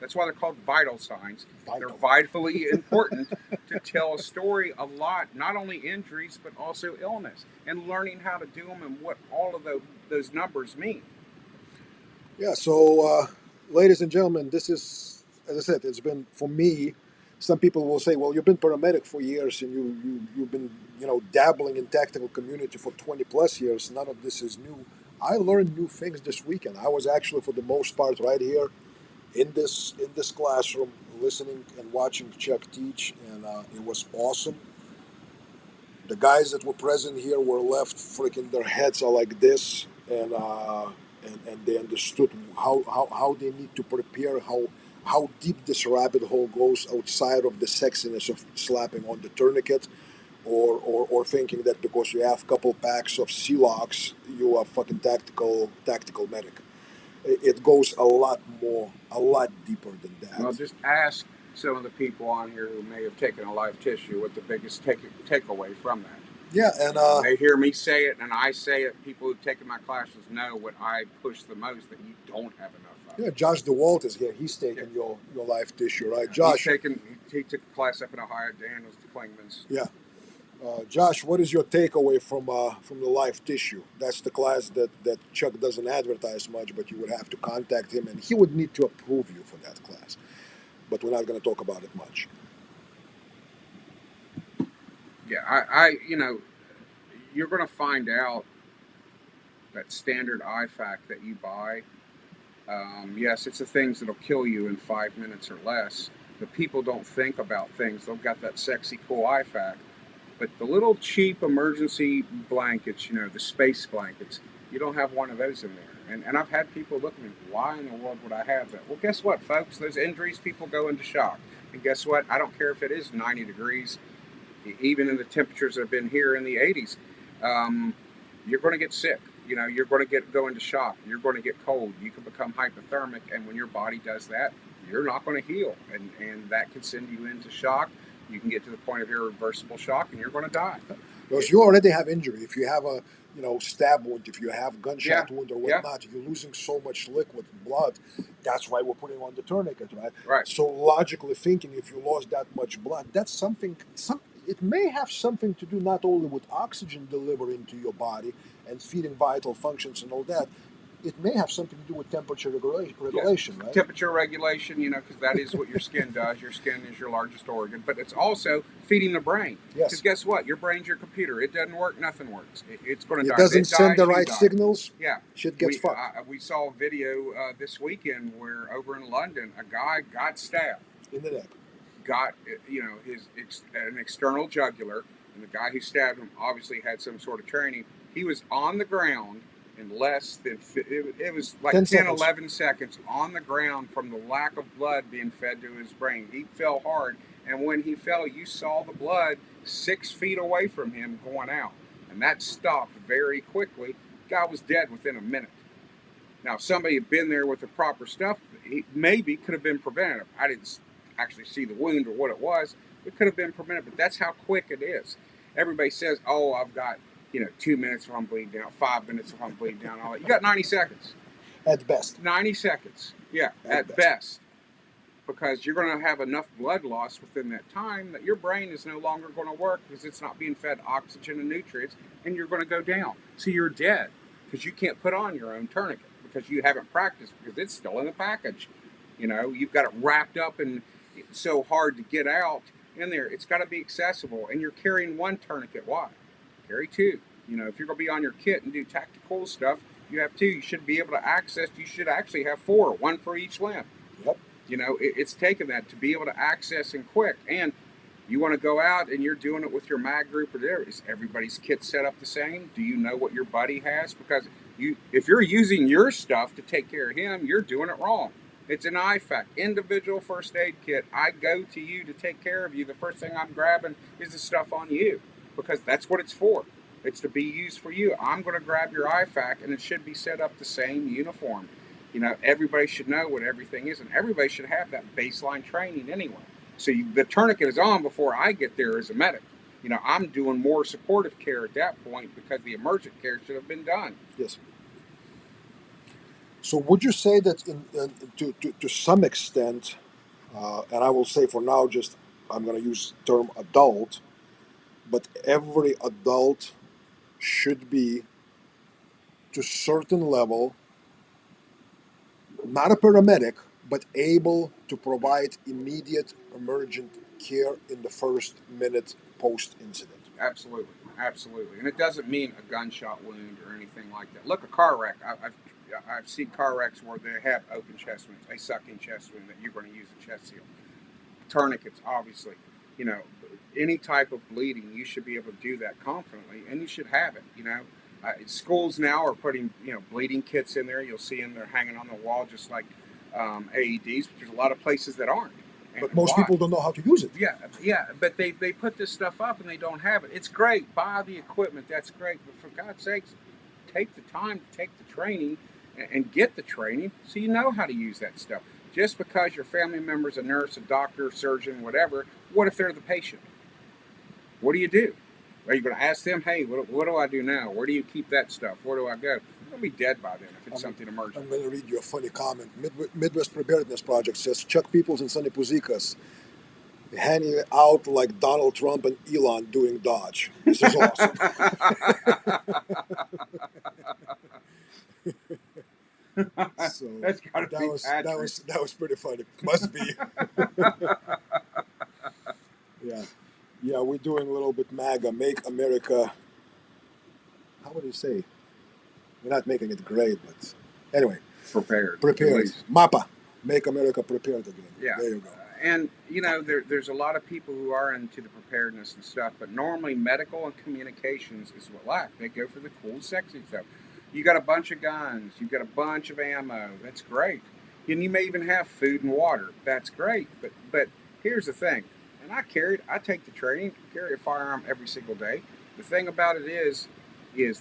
that's why they're called vital signs. Vital. They're vitally important to tell a story a lot, not only injuries, but also illness, and learning how to do them and what all of those numbers mean. Yeah, so ladies and gentlemen, this is, as I said, it's been for me. Some people will say, "Well, you've been paramedic for years, and you've been dabbling in tactical community for 20 plus years. None of this is new." I learned new things this weekend. I was actually, for the most part, right here in this classroom, listening and watching Chuck teach, and it was awesome. The guys that were present here were left freaking, their heads are like this, and they understood how they need to prepare, how deep this rabbit hole goes outside of the sexiness of slapping on the tourniquet, or thinking that because you have a couple packs of Celox, you are fucking tactical medic. It goes a lot more, a lot deeper than Well, that. just ask some of the people on here who may have taken a live tissue what the biggest takeaway from that. Yeah, and They hear me say it, and I say it. People who've taken my classes know what I push the most, that you don't have enough of. yeah, Josh DeWalt is here. He's taking your life tissue, right, Josh? He took a class up in Ohio. Daniel's the Klingman's. Yeah. Josh, what is your takeaway from the live tissue? That's the class that Chuck doesn't advertise much, but you would have to contact him, and he would need to approve you for that class. But we're not going to talk about it much. Yeah, you're going to find out that standard IFAC that you buy. Yes, it's the things that'll kill you in 5 minutes or less. But people don't think about things. They've got that sexy, cool IFAC. But the little cheap emergency blankets, the space blankets, you don't have one of those in there. And I've had people look at me, why in the world would I have that? Well, guess what, folks? Those injuries, people go into shock. And guess what? I don't care if it is 90 degrees, even in the temperatures that have been here in the 80s. You're going to get sick. You're going to go into shock. You're going to get cold. You can become hypothermic. And when your body does that, you're not going to heal. And that can send you into shock. You can get to the point of irreversible shock, and you're going to die. Because you already have injury. If you have a stab wound, if you have gunshot wound or whatnot, you're losing so much liquid blood. That's why we're putting on the tourniquet, right? Right. So logically thinking, if you lost that much blood, that's something. It may have something to do not only with oxygen delivery into your body and feeding vital functions and all that. It may have something to do with temperature regulation, right? Temperature regulation, because that is what your skin does. Your skin is your largest organ, but it's also feeding the brain. Yes. Because guess what? Your brain's your computer. It doesn't work, nothing works. It's going to die. It doesn't send the right signals. Yeah. Shit gets fucked. We saw a video this weekend where over in London, a guy got stabbed in the neck. Got an external jugular, and the guy who stabbed him obviously had some sort of training. He was on the ground in less than, it was like 10 11 seconds on the ground from the lack of blood being fed to his brain. He fell hard, and when he fell, you saw the blood 6 feet away from him going out, and that stopped very quickly. The guy was dead within a minute. Now, if somebody had been there with the proper stuff, he maybe could have been preventative. I didn't actually see the wound or what it was. It could have been preventative, but that's how quick it is. Everybody says, oh, I've got 2 minutes if I'm bleeding down, 5 minutes if I'm bleeding down, all that. You got 90 seconds. At best. 90 seconds. Yeah, at best. Because you're going to have enough blood loss within that time that your brain is no longer going to work because it's not being fed oxygen and nutrients, and you're going to go down. So you're dead because you can't put on your own tourniquet because you haven't practiced because it's still in the package. You've got it wrapped up and it's so hard to get out in there. It's got to be accessible, and you're carrying one tourniquet. Why? Carry 2. If you're going to be on your kit and do tactical stuff, you have 2. You should be able to access. You should actually have 4, 1 for each limb. Yep. It's taken that to be able to access and quick. And you want to go out and you're doing it with your mag group or there. Is everybody's kit set up the same? Do you know what your buddy has? Because if you're using your stuff to take care of him, you're doing it wrong. It's an IFAC, individual first aid kit. I go to you to take care of you. The first thing I'm grabbing is the stuff on you because that's what it's for. It's to be used for you. I'm going to grab your IFAC, and it should be set up the same uniform. Everybody should know what everything is, and everybody should have that baseline training anyway. So the tourniquet is on before I get there as a medic. I'm doing more supportive care at that point because the emergent care should have been done. Yes. So would you say that to some extent, and I will say for now, just I'm going to use the term adult, but every adult should be to a certain level not a paramedic, but able to provide immediate emergent care in the first minute post incident. Absolutely, absolutely, and it doesn't mean a gunshot wound or anything like that. Look, a car wreck. I've seen car wrecks where they have open chest wounds, a sucking chest wound that you're going to use a chest seal. Tourniquets, obviously. You know, any type of bleeding, you should be able to do that confidently, and you should have it. Schools now are putting bleeding kits in there. You'll see them; they're hanging on the wall, just like AEDs. But there's a lot of places that aren't. And But most why? people don't know how to use it. Yeah, yeah, but they put this stuff up and they don't have it. It's great. Buy the equipment. That's great. But for God's sakes, take the time to take the training and get the training so you know how to use that stuff. Just because your family member's a nurse, a doctor, surgeon, whatever, what if they're the patient? What do you do? Are you going to ask them, hey, what do I do now? Where do you keep that stuff? Where do I go? They'll be dead by then if it's something emergent. I'm going to read you a funny comment. Midwest Preparedness Project says Chuck Peoples and Sonny Puzikas hanging out like Donald Trump and Elon doing Dodge. This is awesome. So That's gotta that be was Patrick. that was pretty funny. Must be. Yeah, yeah. We're doing a little bit MAGA, Make America. How would you say? We're not making it great, but anyway, Prepared. prepared. MAPA, Make America Prepared Again. Yeah. There you go. And there's a lot of people who are into the preparedness and stuff, but normally medical and communications is what lack. They go for the cool, sexy stuff. You got a bunch of guns, you got a bunch of ammo. That's great, and you may even have food and water. That's great. But here's the thing, and I take the training, carry a firearm every single day. The thing about it is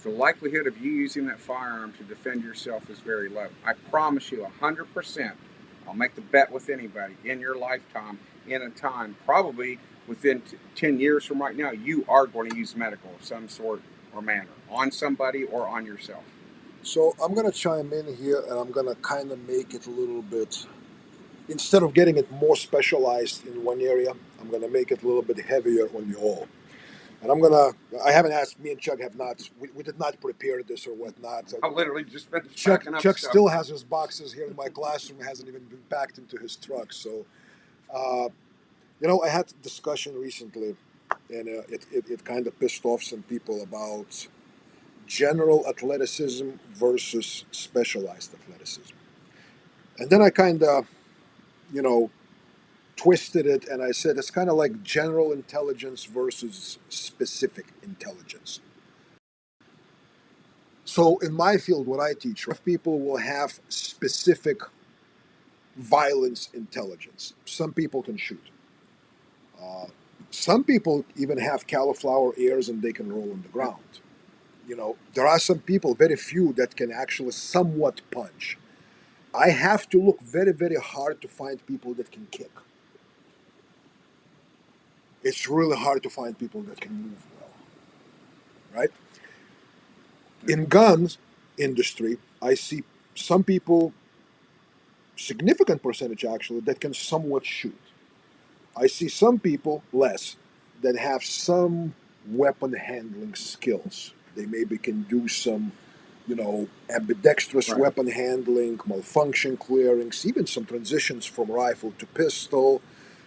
the likelihood of you using that firearm to defend yourself is very low. I promise you, 100%. I'll make the bet with anybody in your lifetime, in a time, probably within 10 years from right now, you are going to use medical of some sort or manner on somebody or on yourself. So I'm gonna chime in here, and I'm gonna kind of make it a little bit. Instead of getting it more specialized in one area, I'm gonna make it a little bit heavier on you all. And I haven't asked, me and Chuck have not, we did not prepare this or whatnot. So I literally just finished Chuck, packing up Chuck stuff. still has his boxes here in my classroom, hasn't even been packed into his truck. So, uh, I had a discussion recently, and it kind of pissed off some people about general athleticism versus specialized athleticism. And then I kind of, you know, twisted it and I said it's kind of like general intelligence versus specific intelligence. So in my field, what I teach, people will have specific violence intelligence. Some people can shoot. Uh, some people even have cauliflower ears and they can roll on the ground. There are some people, very few, that can actually somewhat punch. I have to look very, very hard to find people that can kick. It's really hard to find people that can move well, right? In guns industry, I see some people, significant percentage actually, that can somewhat shoot. I see some people, less, that have some weapon handling skills. They maybe can do some, ambidextrous Right. weapon handling, malfunction clearings, even some transitions from rifle to pistol.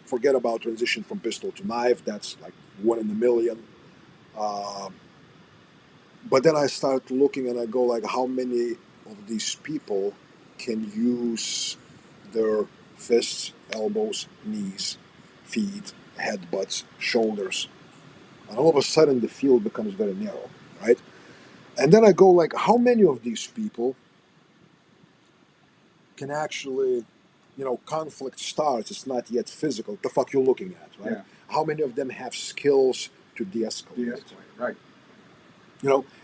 Forget about transition from pistol to knife. That's like one in a million. Uh, but then I start looking and I go like, how many of these people can use their fists, elbows, knees, feet, headbutts, shoulders? And all of a sudden the field becomes very narrow, right? And then I go like, how many of these people can actually, conflict starts, it's not yet physical. What the fuck you're looking at, right? Yeah. How many of them have skills to de-escalate? De-escalate, right.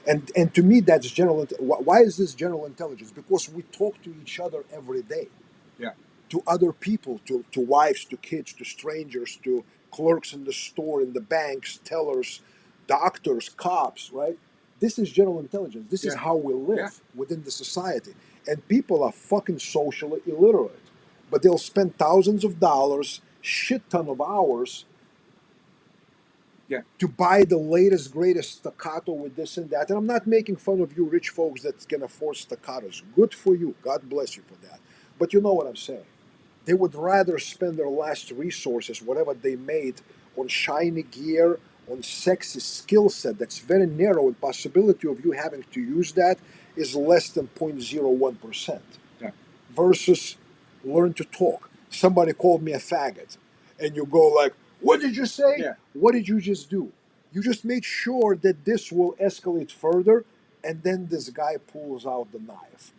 And to me that's general. Why is this general intelligence? Because we talk to each other every day. Yeah. To other people, to wives, to kids, to strangers, to clerks in the store, in the banks, tellers, doctors, cops, right? This is general intelligence. This is Yeah. how we live Yeah. within the society. And people are fucking socially illiterate. But they'll spend thousands of dollars, shit ton of hours Yeah. to buy the latest, greatest staccato with this and that. And I'm not making fun of you rich folks that can afford staccatos. Good for you. God bless you for that. But you know what I'm saying. They would rather spend their last resources, whatever they made, on shiny gear, on sexy skill set that's very narrow, and possibility of you having to use that is less than 0.01%. Yeah. Versus learn to talk. Somebody called me a faggot, and you go like, "What did you say? Yeah. What did you just do? You just made sure that this will escalate further," and then this guy pulls out the knife.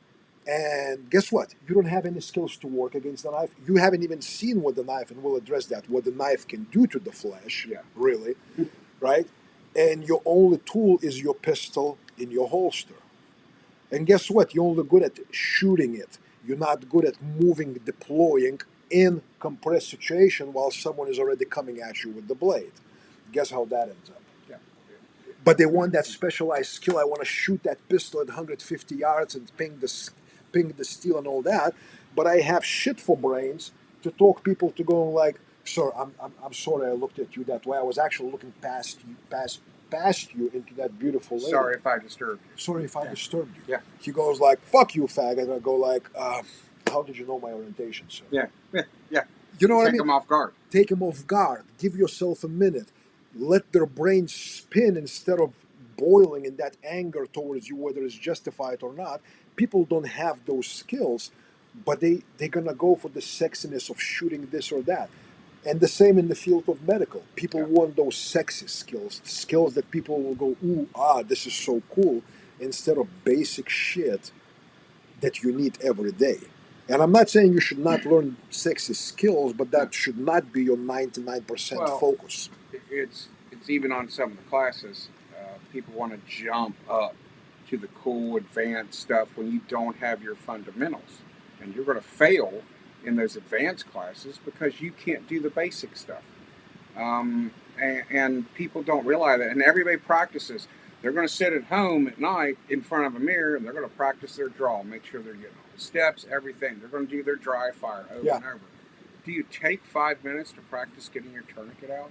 And guess what? You don't have any skills to work against the knife. You haven't even seen what the knife, and we'll address that, what the knife can do to the flesh, Yeah. really, right? And your only tool is your pistol in your holster. And guess what? You're only good at shooting it. You're not good at moving, deploying in compressed situation while someone is already coming at you with the blade. Guess how that ends up? Yeah. But they want that specialized skill. I want to shoot that pistol at 150 yards and ping the steel and all that. But I have shit for brains to talk people to going like, "Sir, I'm sorry I looked at you that way. I was actually looking past you into that beautiful lady. Sorry if I disturbed you. Sorry if I disturbed you." Yeah. He goes like, "Fuck you, faggot." And I go like, "How did you know my orientation, sir?" Yeah. Yeah. Yeah. You know what I Take mean? them off guard. Take them off guard. Give yourself a minute. Let their brain spin instead of boiling in that anger towards you, whether it's justified or not. People don't have those skills, but they're gonna go for the sexiness of shooting this or that. And the same in the field of medical. People want those sexy skills that people will go, "Ooh, this is so cool," instead of basic shit that you need every day. And I'm not saying you should not learn sexy skills, but that should not be your 99% focus. It's even on some of the classes. People want to jump up to the cool, advanced stuff when you don't have your fundamentals, and you're going to fail in those advanced classes because you can't do the basic stuff. And people don't realize that. And everybody practices. They're going to sit at home at night in front of a mirror and they're going to practice their draw, make sure they're getting all the steps, everything. They're going to do their dry fire over and over. Do you take 5 minutes to practice getting your tourniquet out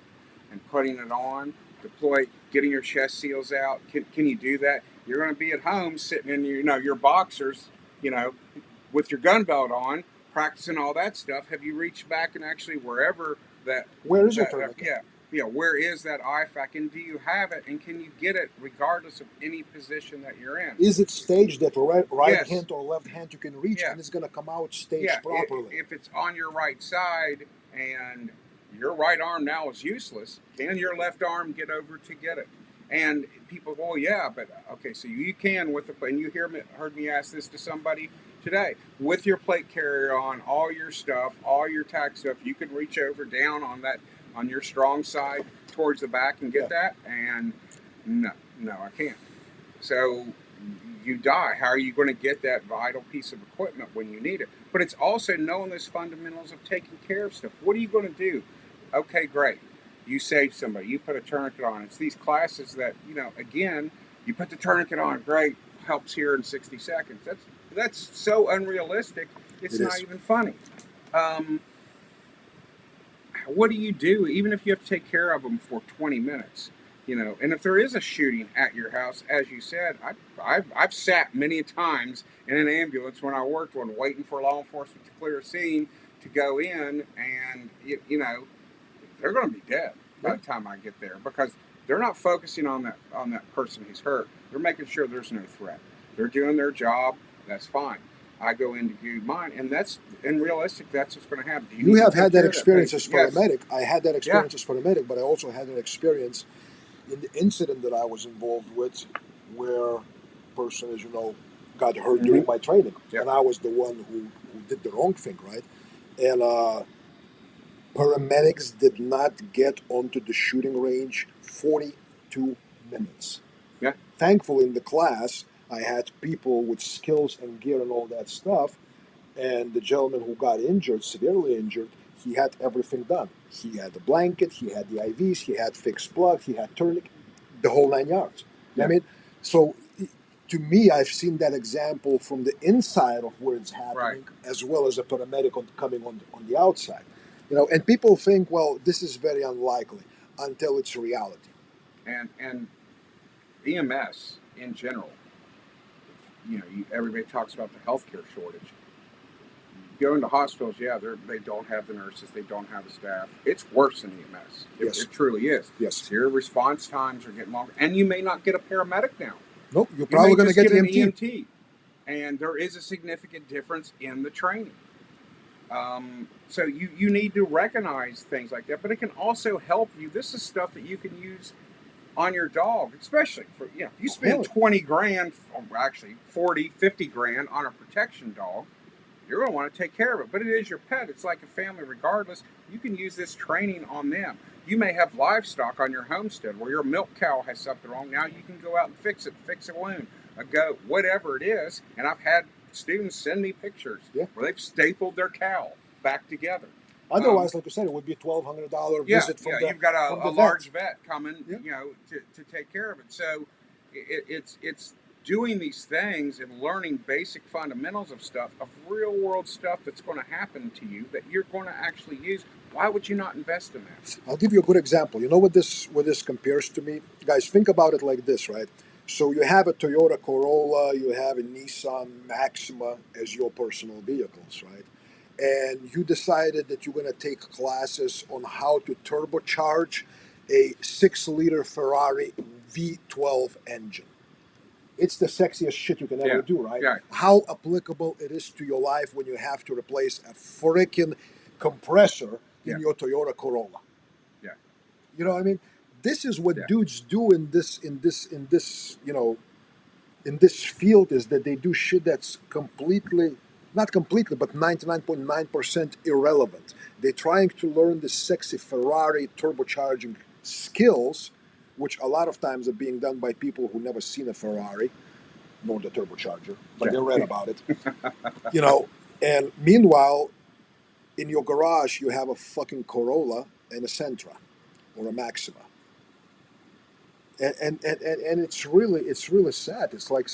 and putting it on, deploy, getting your chest seals out? Can you do that? You're going to be at home sitting in your boxers, with your gun belt on, practicing all that stuff. Have you reached back and actually where is your tourniquet? Where is that IFAC, and do you have it, and can you get it regardless of any position that you're in? Is it staged that right hand or left hand you can reach, and it's going to come out staged properly? If it's on your right side and your right arm now is useless, can your left arm get over to get it? And people go, yeah, but okay, so you can and you heard me ask this to somebody today, with your plate carrier on, all your stuff, all your tack stuff, you can reach over down on your strong side towards the back and get that, and no, I can't. So you die. How are you going to get that vital piece of equipment when you need it? But it's also knowing those fundamentals of taking care of stuff. What are you going to do? Okay, great. You saved somebody. You put a tourniquet on. It's these classes that, again, you put the tourniquet on, great, helps here in 60 seconds. That's so unrealistic, it's not even funny. What do you do, even if you have to take care of them for 20 minutes? And if there is a shooting at your house, as you said, I've sat many times in an ambulance when I worked one, waiting for law enforcement to clear a scene to go in, and they're going to be dead by the time I get there, because they're not focusing on that person who's hurt. They're making sure there's no threat. They're doing their job. That's fine. I go in to do mine, and that's realistic. That's what's going to happen. You have had that experience as paramedic. Yes. I had that experience as paramedic, but I also had an experience in the incident that I was involved with, where a person, as you know, got hurt during my training, and I was the one who did the wrong thing, right? And paramedics did not get onto the shooting range 42 minutes. Yeah. Thankfully, in the class, I had people with skills and gear and all that stuff, and the gentleman who got injured, severely injured, he had everything done. He had the blanket, he had the IVs, he had fixed blood, he had tourniquet, the whole 9 yards. Yeah. I mean, so to me, I've seen that example from the inside of where it's Right. happening, as well as a paramedic coming on the outside. And people think, well, this is very unlikely until it's reality. And EMS in general, everybody talks about the healthcare shortage. You go into hospitals, yeah, they don't have the nurses, they don't have the staff. It's worse than EMS. Yes. It truly is. Yes. So your response times are getting longer, and you may not get a paramedic now. Nope, you're You probably may going to just get an EMT. EMT, and there is a significant difference in the training. So you need to recognize things like that, but it can also help you. This is stuff that you can use on your dog, especially for, if you spend 20 grand, or actually 40, 50 grand on a protection dog, you're going to want to take care of it. But it is your pet. It's like a family regardless. You can use this training on them. You may have livestock on your homestead where your milk cow has something wrong. Now you can go out and fix it, fix a wound, a goat, whatever it is. And I've had students send me pictures where they've stapled their cow back together. Otherwise, like you said, it would be a $1,200 visit from the you've got a large vet coming, to take care of it. So it's doing these things and learning basic fundamentals of stuff, of real world stuff that's going to happen to you that you're going to actually use. Why would you not invest in that? I'll give you a good example. You know what this compares to me? Guys, think about it like this, right? So you have a Toyota Corolla, you have a Nissan Maxima as your personal vehicles, right? And you decided that you're going to take classes on how to turbocharge a 6-liter Ferrari V12 engine. It's the sexiest shit you can ever do, right? Yeah. How applicable it is to your life when you have to replace a freaking compressor in your Toyota Corolla. Yeah. You know what I mean? This is what dudes do in this field, is that they do shit that's not completely, but 99.9% irrelevant. They're trying to learn the sexy Ferrari turbocharging skills, which a lot of times are being done by people who never seen a Ferrari, nor the turbocharger, but they read about it. And meanwhile, in your garage, you have a fucking Corolla and a Sentra or a Maxima. And it's really sad. It's like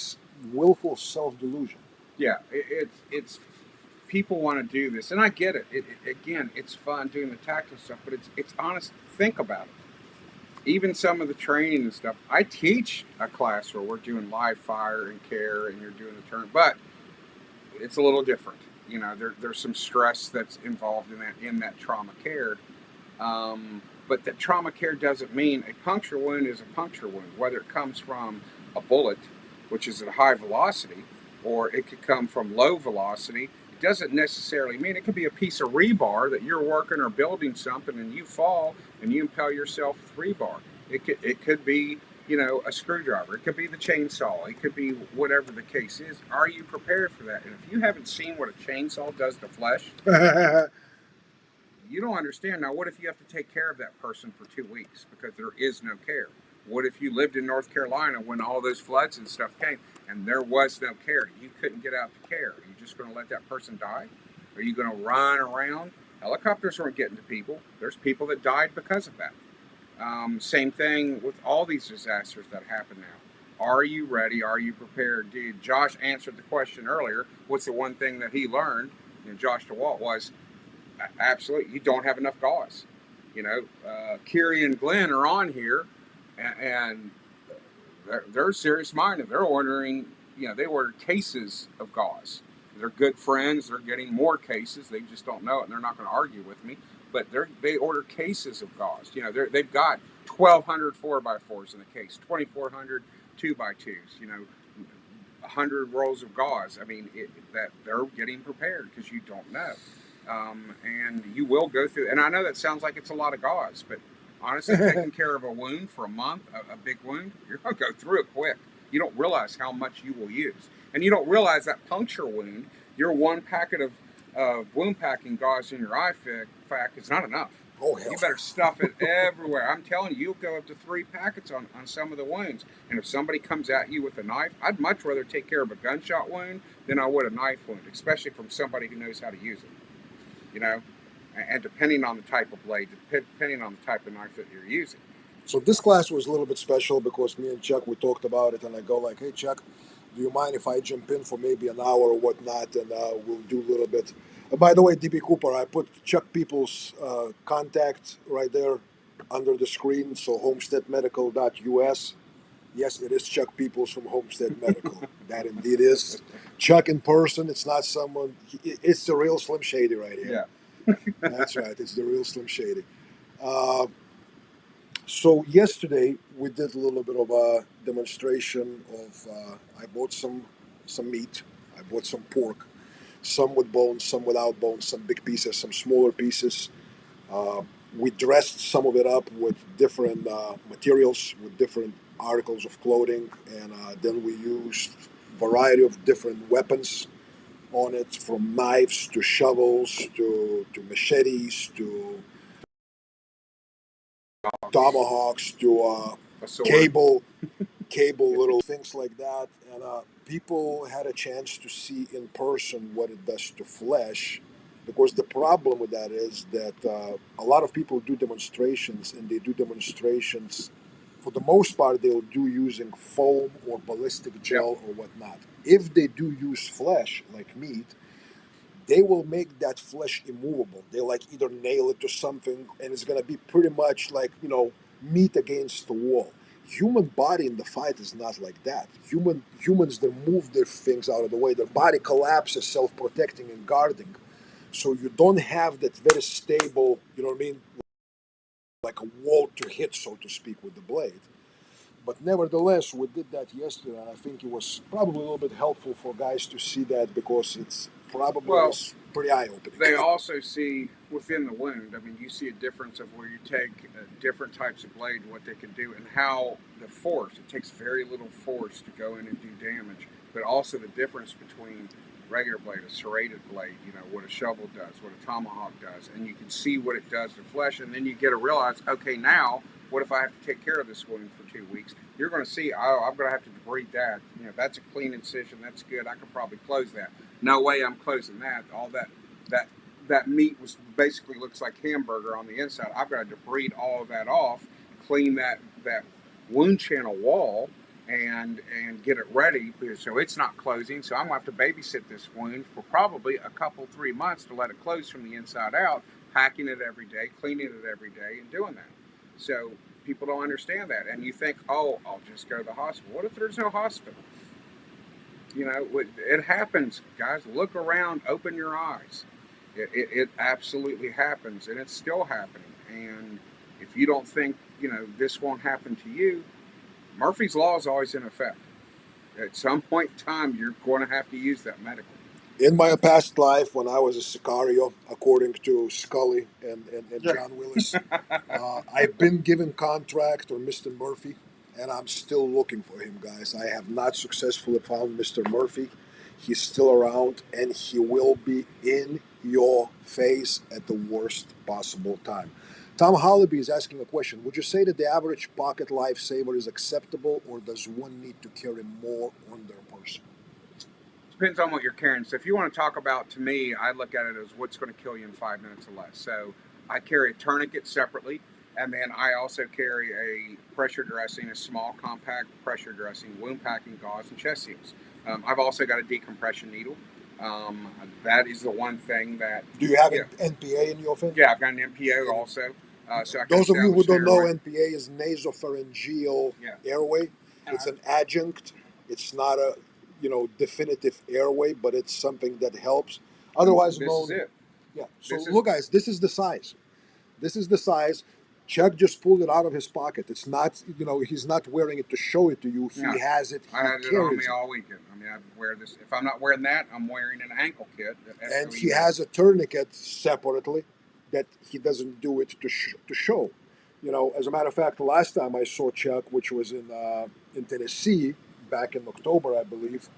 willful self-delusion. Yeah, it's people want to do this, and I get it. Again, it's fun doing the tactical stuff, but it's honest. Think about it. Even some of the training and stuff. I teach a class where we're doing live fire and care, and you're doing the turn, but it's a little different. There's some stress that's involved in that trauma care. But that trauma care doesn't mean a puncture wound is a puncture wound, whether it comes from a bullet, which is at high velocity, or it could come from low velocity. It doesn't necessarily mean it could be a piece of rebar that you're working or building something and you fall and you impale yourself with rebar. It could be, a screwdriver. It could be the chainsaw. It could be whatever the case is. Are you prepared for that? And if you haven't seen what a chainsaw does to flesh, you don't understand. Now, what if you have to take care of that person for 2 weeks because there is no care? What if you lived in North Carolina when all those floods and stuff came and there was no care? You couldn't get out to care. Are you just going to let that person die? Are you going to run around? Helicopters weren't getting to people. There's people that died because of that. Same thing with all these disasters that happen now. Are you ready? Are you prepared? Dude, Josh answered the question earlier. What's the one thing that he learned? Josh DeWalt was, absolutely, you don't have enough gauze. Kiri and Glenn are on here, and they're serious-minded. They're ordering, they order cases of gauze. They're good friends. They're getting more cases. They just don't know it, and they're not going to argue with me. But they order cases of gauze. They've got 1,200 4x4s in the case, 2,400 2x2s. 100 rolls of gauze. I mean, that they're getting prepared because you don't know. And you will go through, and I know that sounds like it's a lot of gauze, but honestly, taking care of a wound for a month, a big wound, you're going to go through it quick. You don't realize how much you will use. And you don't realize that puncture wound, your one packet of wound packing gauze in your IFAC is not enough. Oh, hell. You better stuff it everywhere. I'm telling you, you'll go up to 3 packets on some of the wounds. And if somebody comes at you with a knife, I'd much rather take care of a gunshot wound than I would a knife wound, especially from somebody who knows how to use it. And depending on the type of blade, depending on the type of knife that you're using. So this class was a little bit special because me and Chuck, we talked about it, and I go like, hey, Chuck, Do you mind if I jump in for maybe an hour or whatnot, and we'll do a little bit? By the way, DB Cooper, I put Chuck People's contact right there under the screen. So homesteadmedical.us. Yes, it is Chuck Peoples from Homestead Medical. That indeed is Chuck in person. It's not someone. It's the real Slim Shady right here. Yeah. That's right. It's the real Slim Shady. Uh, so yesterday we did a little bit of a demonstration of. I bought some meat. I bought some pork, some with bones, some without bones, some big pieces, some smaller pieces. Uh, we dressed some of it up with different materials, with different articles of clothing, and then we used variety of different weapons on it, from knives to shovels to machetes to tomahawks to A sword. cable little things like that. And people had a chance to see in person what it does to flesh. Because the problem with that is that a lot of people do demonstrations, and they do demonstrations for the most part they'll do using foam or ballistic gel or whatnot. If they do use flesh like meat, they will make that flesh immovable. They like either nail it to something, and it's gonna be pretty much like meat against the wall. Human body in the fight is not like that. Humans, they move their things out of the way. Their body collapses, self-protecting and guarding. So you don't have that very stable, you know what I mean, like a wall to hit, so to speak, with the blade. But nevertheless, we did that yesterday, and I think it was probably a little bit helpful for guys to see that, because it's probably was pretty eye-opening. They also see within the wound. I mean, you see a difference of where you take different types of blade, what they can do, and how the force. It takes very little force to go in and do damage, but also the difference between regular blade, a serrated blade, what a shovel does, what a tomahawk does, and you can see what it does to flesh, and then you get to realize, okay, now what if I have to take care of this wound for 2 weeks? You're going to see, oh, I'm going to have to debride that. That's a clean incision. That's good. I could probably close that. No way I'm closing that. All that meat was basically looks like hamburger on the inside. I've got to debride all of that off, clean that wound channel wall, and get it ready, so it's not closing. So I'm gonna have to babysit this wound for probably a couple 3 months to let it close from the inside out, packing it every day, cleaning it every day, and doing that. So people don't understand that, and you think, oh, I'll just go to the hospital. What if there's no hospital? It happens, guys. Look around, open your eyes. It absolutely happens, and it's still happening. And if you don't think this won't happen to you, Murphy's Law is always in effect. At some point in time, you're going to have to use that medical. In my past life, when I was a Sicario, according to Scully and John Willis, I've been given contract or Mr. Murphy, and I'm still looking for him, guys. I have not successfully found Mr. Murphy. He's still around, and he will be in your face at the worst possible time. Tom Hollaby is asking a question. Would you say that the average pocket lifesaver is acceptable, or does one need to carry more on their person? Depends on what you're carrying. So if you want to talk about, to me, I look at it as what's going to kill you in 5 minutes or less. So I carry a tourniquet separately, and then I also carry a pressure dressing, a small compact pressure dressing, wound packing gauze, and chest seals. I've also got a decompression needle. That is the one thing that... Do you have an NPA in your thing? Yeah, I've got an NPA also. So those of you who don't know, NPA is nasopharyngeal airway. It's an adjunct. It's not a definitive airway, but it's something that helps. Otherwise this known. Is it. Yeah. So look, guys, this is the size. This is the size. Chuck just pulled it out of his pocket. It's not, he's not wearing it to show it to you. He has it. I had it on me all weekend. I mean, I wear this. If I'm not wearing that, I'm wearing an ankle kit. And he has a tourniquet separately that he doesn't do it to show. As a matter of fact, the last time I saw Chuck, which was in Tennessee back in October, I believe.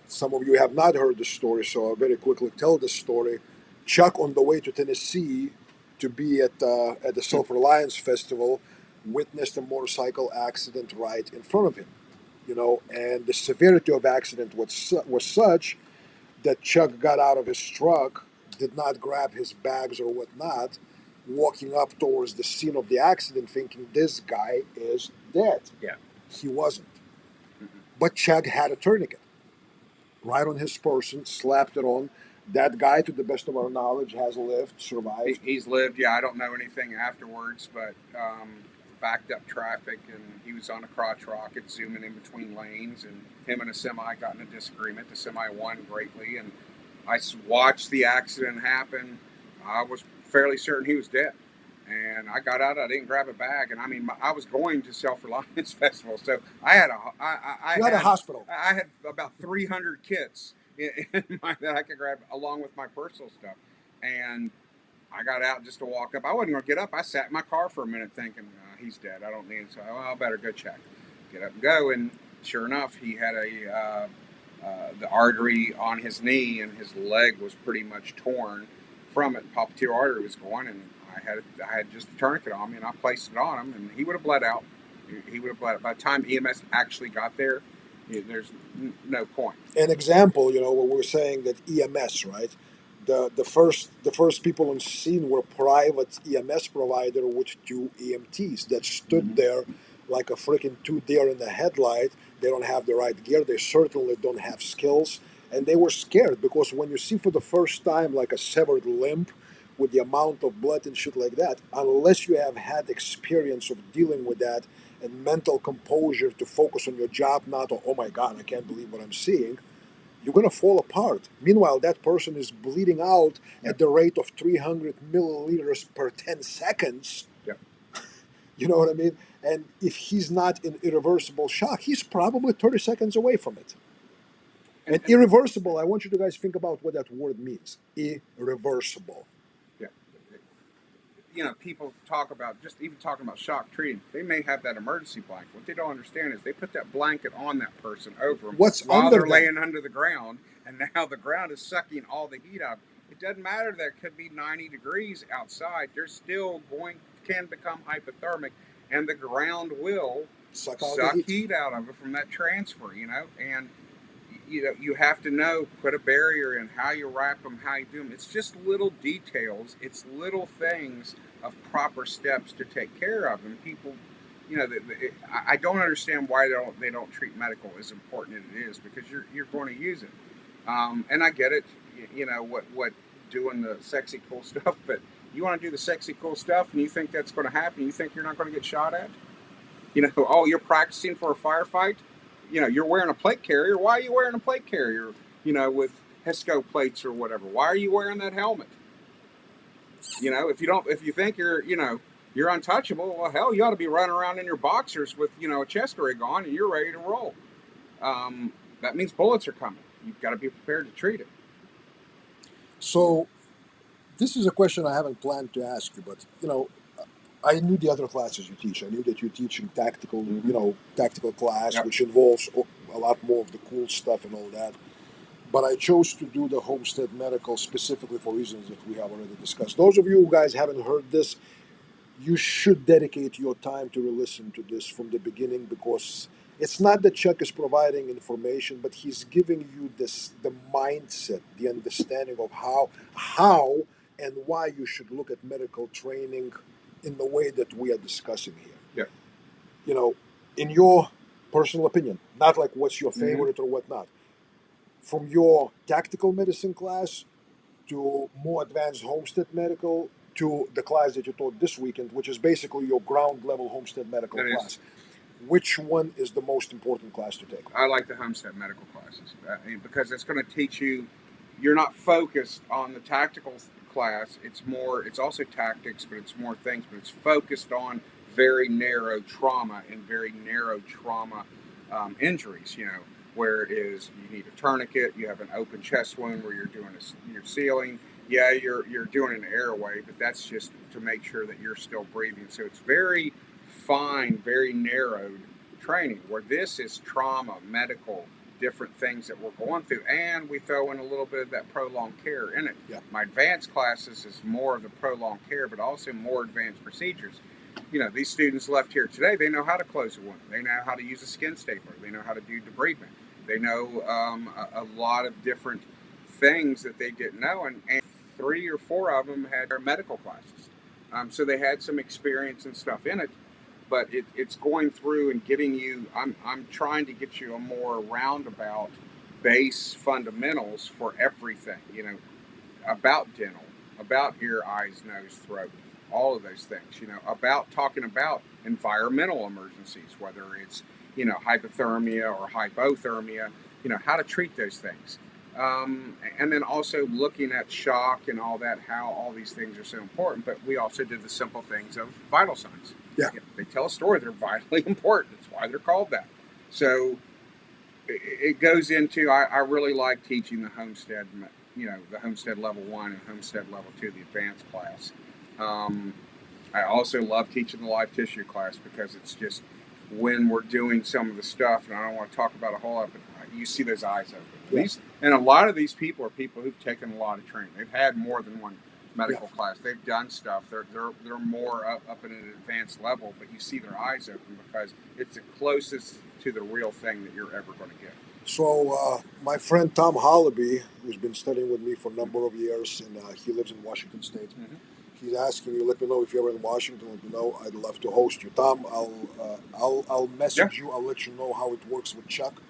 Some of you have not heard the story, so I'll very quickly tell the story. Chuck, on the way to Tennessee to be at the Self-Reliance Festival, witnessed a motorcycle accident right in front of him. And the severity of accident was such that Chuck got out of his truck, did not grab his bags or whatnot, walking up towards the scene of the accident thinking this guy is dead. Yeah. He wasn't. But Chuck had a tourniquet. right on his person, slapped it on. That guy, to the best of our knowledge, has lived, survived. He's lived. Yeah, I don't know anything afterwards, but backed up traffic, and he was on a crotch rocket zooming in between lanes, and him and a semi got in a disagreement. The semi won greatly, and I watched the accident happen. I was fairly certain he was dead. And I got out. I didn't grab a bag, and I mean, I was going to Self Reliance Festival, so I had You had a hospital. I had about 300 kits in my, that I could grab along with my personal stuff, and I got out just to walk up. I wasn't going to get up. I sat in my car for a minute thinking, he's dead. I don't need him. So I better go check. Get up and go. And sure enough, he had the artery on his knee, and his leg was pretty much torn from it. Popliteal artery was going, and I had just a tourniquet on me, and I placed it on him, and he would have bled out. He would have bled out. By the time EMS actually got there, there's no point. An example, what we're saying that EMS, right? The first people on scene were private EMS provider with two EMTs that stood there like a freaking two deer in the headlight. They don't have the right gear. They certainly don't have skills, and they were scared because when you see for the first time like a severed limb with the amount of blood and shit like that, unless you have had experience of dealing with that and mental composure to focus on your job, not oh my god, I can't believe what I'm seeing, you're going to fall apart. Meanwhile, that person is bleeding out at the rate of 300 milliliters per 10 seconds. Yeah. You know what I mean? And if he's not in irreversible shock, he's probably 30 seconds away from it. And irreversible, I want you to guys think about what that word means. Irreversible. Yeah. People talk about, just even talking about shock treating, they may have that emergency blanket. What they don't understand is they put that blanket on that person over them while they're laying under the ground, and now the ground is sucking all the heat out. It doesn't matter that it could be 90 degrees outside. They're still can become hypothermic, and the ground will suck heat out of it from that transfer, and you have to put a barrier in, how you wrap them, how you do them. It's just little details. It's little things of proper steps to take care of. And people, I don't understand why they don't treat medical as important as it is, because you're going to use it. And I get it, what doing the sexy cool stuff, but you want to do the sexy cool stuff and you think that's going to happen, you think you're not going to get shot at? You're practicing for a firefight? You're wearing a plate carrier. Why are you wearing a plate carrier, with HESCO plates or whatever? Why are you wearing that helmet? If you think you're untouchable, well, hell, you ought to be running around in your boxers with, a chest rig on and you're ready to roll. That means bullets are coming. You've got to be prepared to treat it. So this is a question I haven't planned to ask you, but, I knew the other classes you teach. I knew that you're teaching tactical, tactical class, which involves a lot more of the cool stuff and all that. But I chose to do the Homestead Medical specifically for reasons that we have already discussed. Those of you who guys haven't heard this, you should dedicate your time to listen to this from the beginning, because it's not that Chuck is providing information, but he's giving you the mindset, the understanding of how and why you should look at medical training in the way that we are discussing here. Yeah. In your personal opinion, not like what's your favorite or whatnot, from your tactical medicine class to more advanced Homestead Medical to the class that you taught this weekend, which is basically your ground level Homestead Medical class. Which one is the most important class to take? I like the Homestead Medical classes because it's going to teach you. You're not focused on the tactical class. It's also tactics, but it's more things, but it's focused on very narrow trauma and very narrow trauma injuries, where it is you need a tourniquet, you have an open chest wound where you're sealing. Yeah, you're doing an airway, but that's just to make sure that you're still breathing. So it's very fine, very narrowed training, where this is trauma, medical, different things that we're going through, and we throw in a little bit of that prolonged care in it. Yeah. My advanced classes is more of the prolonged care, but also more advanced procedures. These students left here today, they know how to close a wound. They know how to use a skin stapler. They know how to do debridement. They know a lot of different things that they didn't know, and 3 or 4 of them had their medical classes. So they had some experience and stuff in it. But it's going through and getting you. I'm trying to get you a more roundabout base fundamentals for everything, about dental, about ear, eyes, nose, throat, all of those things, about talking about environmental emergencies, whether it's, hypothermia or hypothermia, how to treat those things. And then also looking at shock and all that, how all these things are so important. But we also did the simple things of vital signs. Yeah. They tell a story, they're vitally important. That's why they're called that. So it goes into, I really like teaching the Homestead, the Homestead Level 1 and Homestead Level 2, the advanced class. I also love teaching the live tissue class because it's just when we're doing some of the stuff, and I don't want to talk about a whole lot, but you see those eyes open. Yeah. And a lot of these people are people who've taken a lot of training. They've had more than one medical class. They've done stuff. They're more up at an advanced level, but you see their eyes open because it's the closest to the real thing that you're ever going to get. So my friend Tom Hollaby, who's been studying with me for a number of years, and he lives in Washington State. Mm-hmm. He's asking you, let me know if you're ever in Washington. Let me know. I'd love to host you, Tom. I'll message you. I'll let you know how it works with Chuck,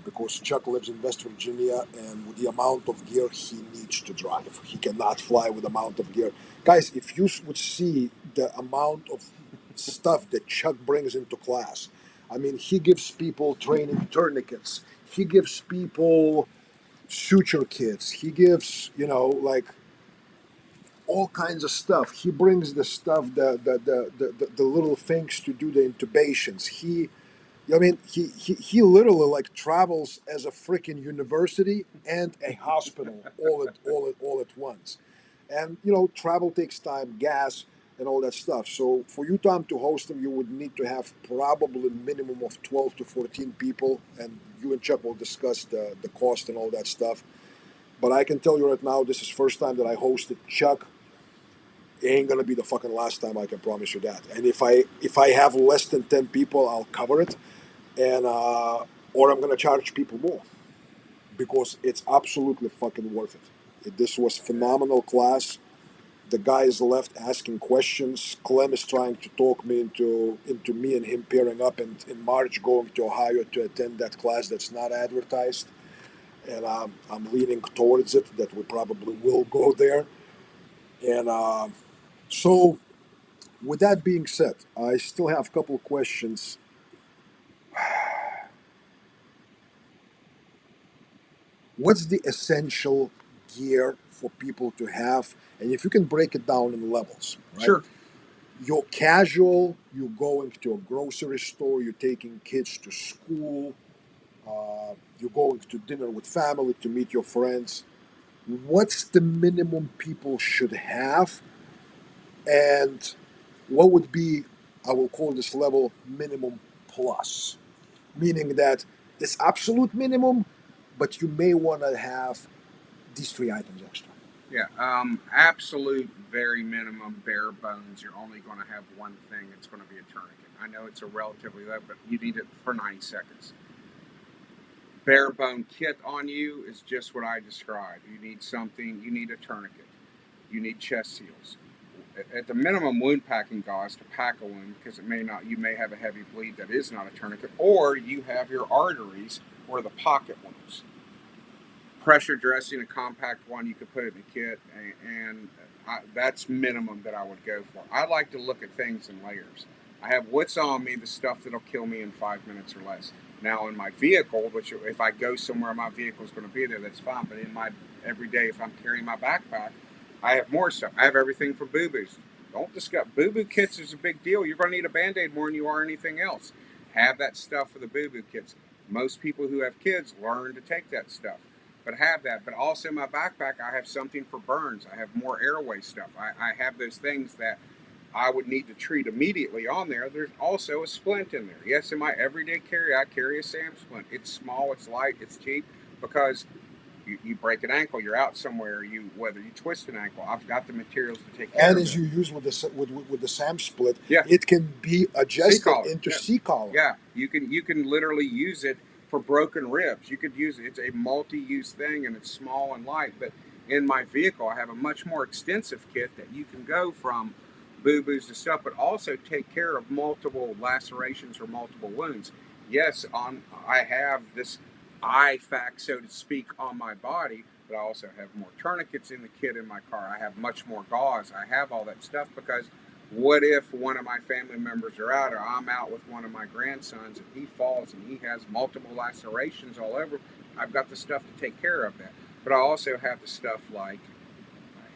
because Chuck lives in West Virginia, and with the amount of gear he needs to drive, he cannot fly with the amount of gear. Guys, if you would see the amount of stuff that Chuck brings into class, I mean, he gives people training tourniquets. He gives people suture kits. He gives, like all kinds of stuff. He brings the stuff, the little things to do the intubations. He literally like travels as a freaking university and a hospital all at once. And travel takes time, gas, and all that stuff. So for you, Tom, to host them, you would need to have probably a minimum of 12 to 14 people, and you and Chuck will discuss the cost and all that stuff. But I can tell you right now, this is first time that I hosted Chuck. It ain't gonna be the fucking last time. I can promise you that. And if I have less than 10 people, I'll cover it, and or I'm gonna charge people more because it's absolutely fucking worth it. This was phenomenal class. The guys left asking questions. Clem is trying to talk me into me and him pairing up, and in March going to Ohio to attend that class that's not advertised, and I'm leaning towards it that we probably will go there. And so, with that being said, I still have a couple of questions. What's the essential gear for people to have? And if you can break it down in levels, right? Sure. You're casual, you're going to a grocery store, you're taking kids to school, you're going to dinner with family to meet your friends. What's the minimum people should have? And what would be, I will call this level minimum plus? Meaning that it's absolute minimum, but you may want to have these three items extra. Yeah, absolute very minimum, bare bones. You're only going to have one thing. It's going to be a tourniquet. I know it's a relatively low, but you need it for 90 seconds. Bare bone kit on you is just what I described. You need something. You need a tourniquet. You need chest seals. At the minimum, wound packing gauze to pack a wound because you may have a heavy bleed that is not a tourniquet, or you have your arteries or the pocket wounds. Pressure dressing, a compact one, you could put it in a kit, and that's minimum that I would go for. I like to look at things in layers. I have what's on me, the stuff that'll kill me in 5 minutes or less. Now in my vehicle, which if I go somewhere my vehicle is going to be there, that's fine. But in my everyday, if I'm carrying my backpack, I have more stuff. I have everything for boo-boos. Don't discuss boo-boo kits is a big deal. You're going to need a Band-Aid more than you are anything else. Have that stuff for the boo-boo kits. Most people who have kids learn to take that stuff. But have that. But also in my backpack, I have something for burns. I have more airway stuff. I have those things that I would need to treat immediately on there. There's also a splint in there. Yes, in my everyday carry, I carry a SAM splint. It's small, it's light, it's cheap, because you break an ankle, you're out somewhere, whether you twist an ankle, I've got the materials to take care of it. And as you use with the SAM split, yeah, it can be adjusted C-collar. into C-collar. Yeah, you can literally use it for broken ribs. You could use it. It's a multi-use thing, and it's small and light. But in my vehicle, I have a much more extensive kit that you can go from boo-boos to stuff, but also take care of multiple lacerations or multiple wounds. Yes, I have this IFAC, so to speak, on my body, but I also have more tourniquets in the kit in my car. I have much more gauze. I have all that stuff because what if one of my family members are out, or I'm out with one of my grandsons and he falls and he has multiple lacerations all over? I've got the stuff to take care of that. But I also have the stuff like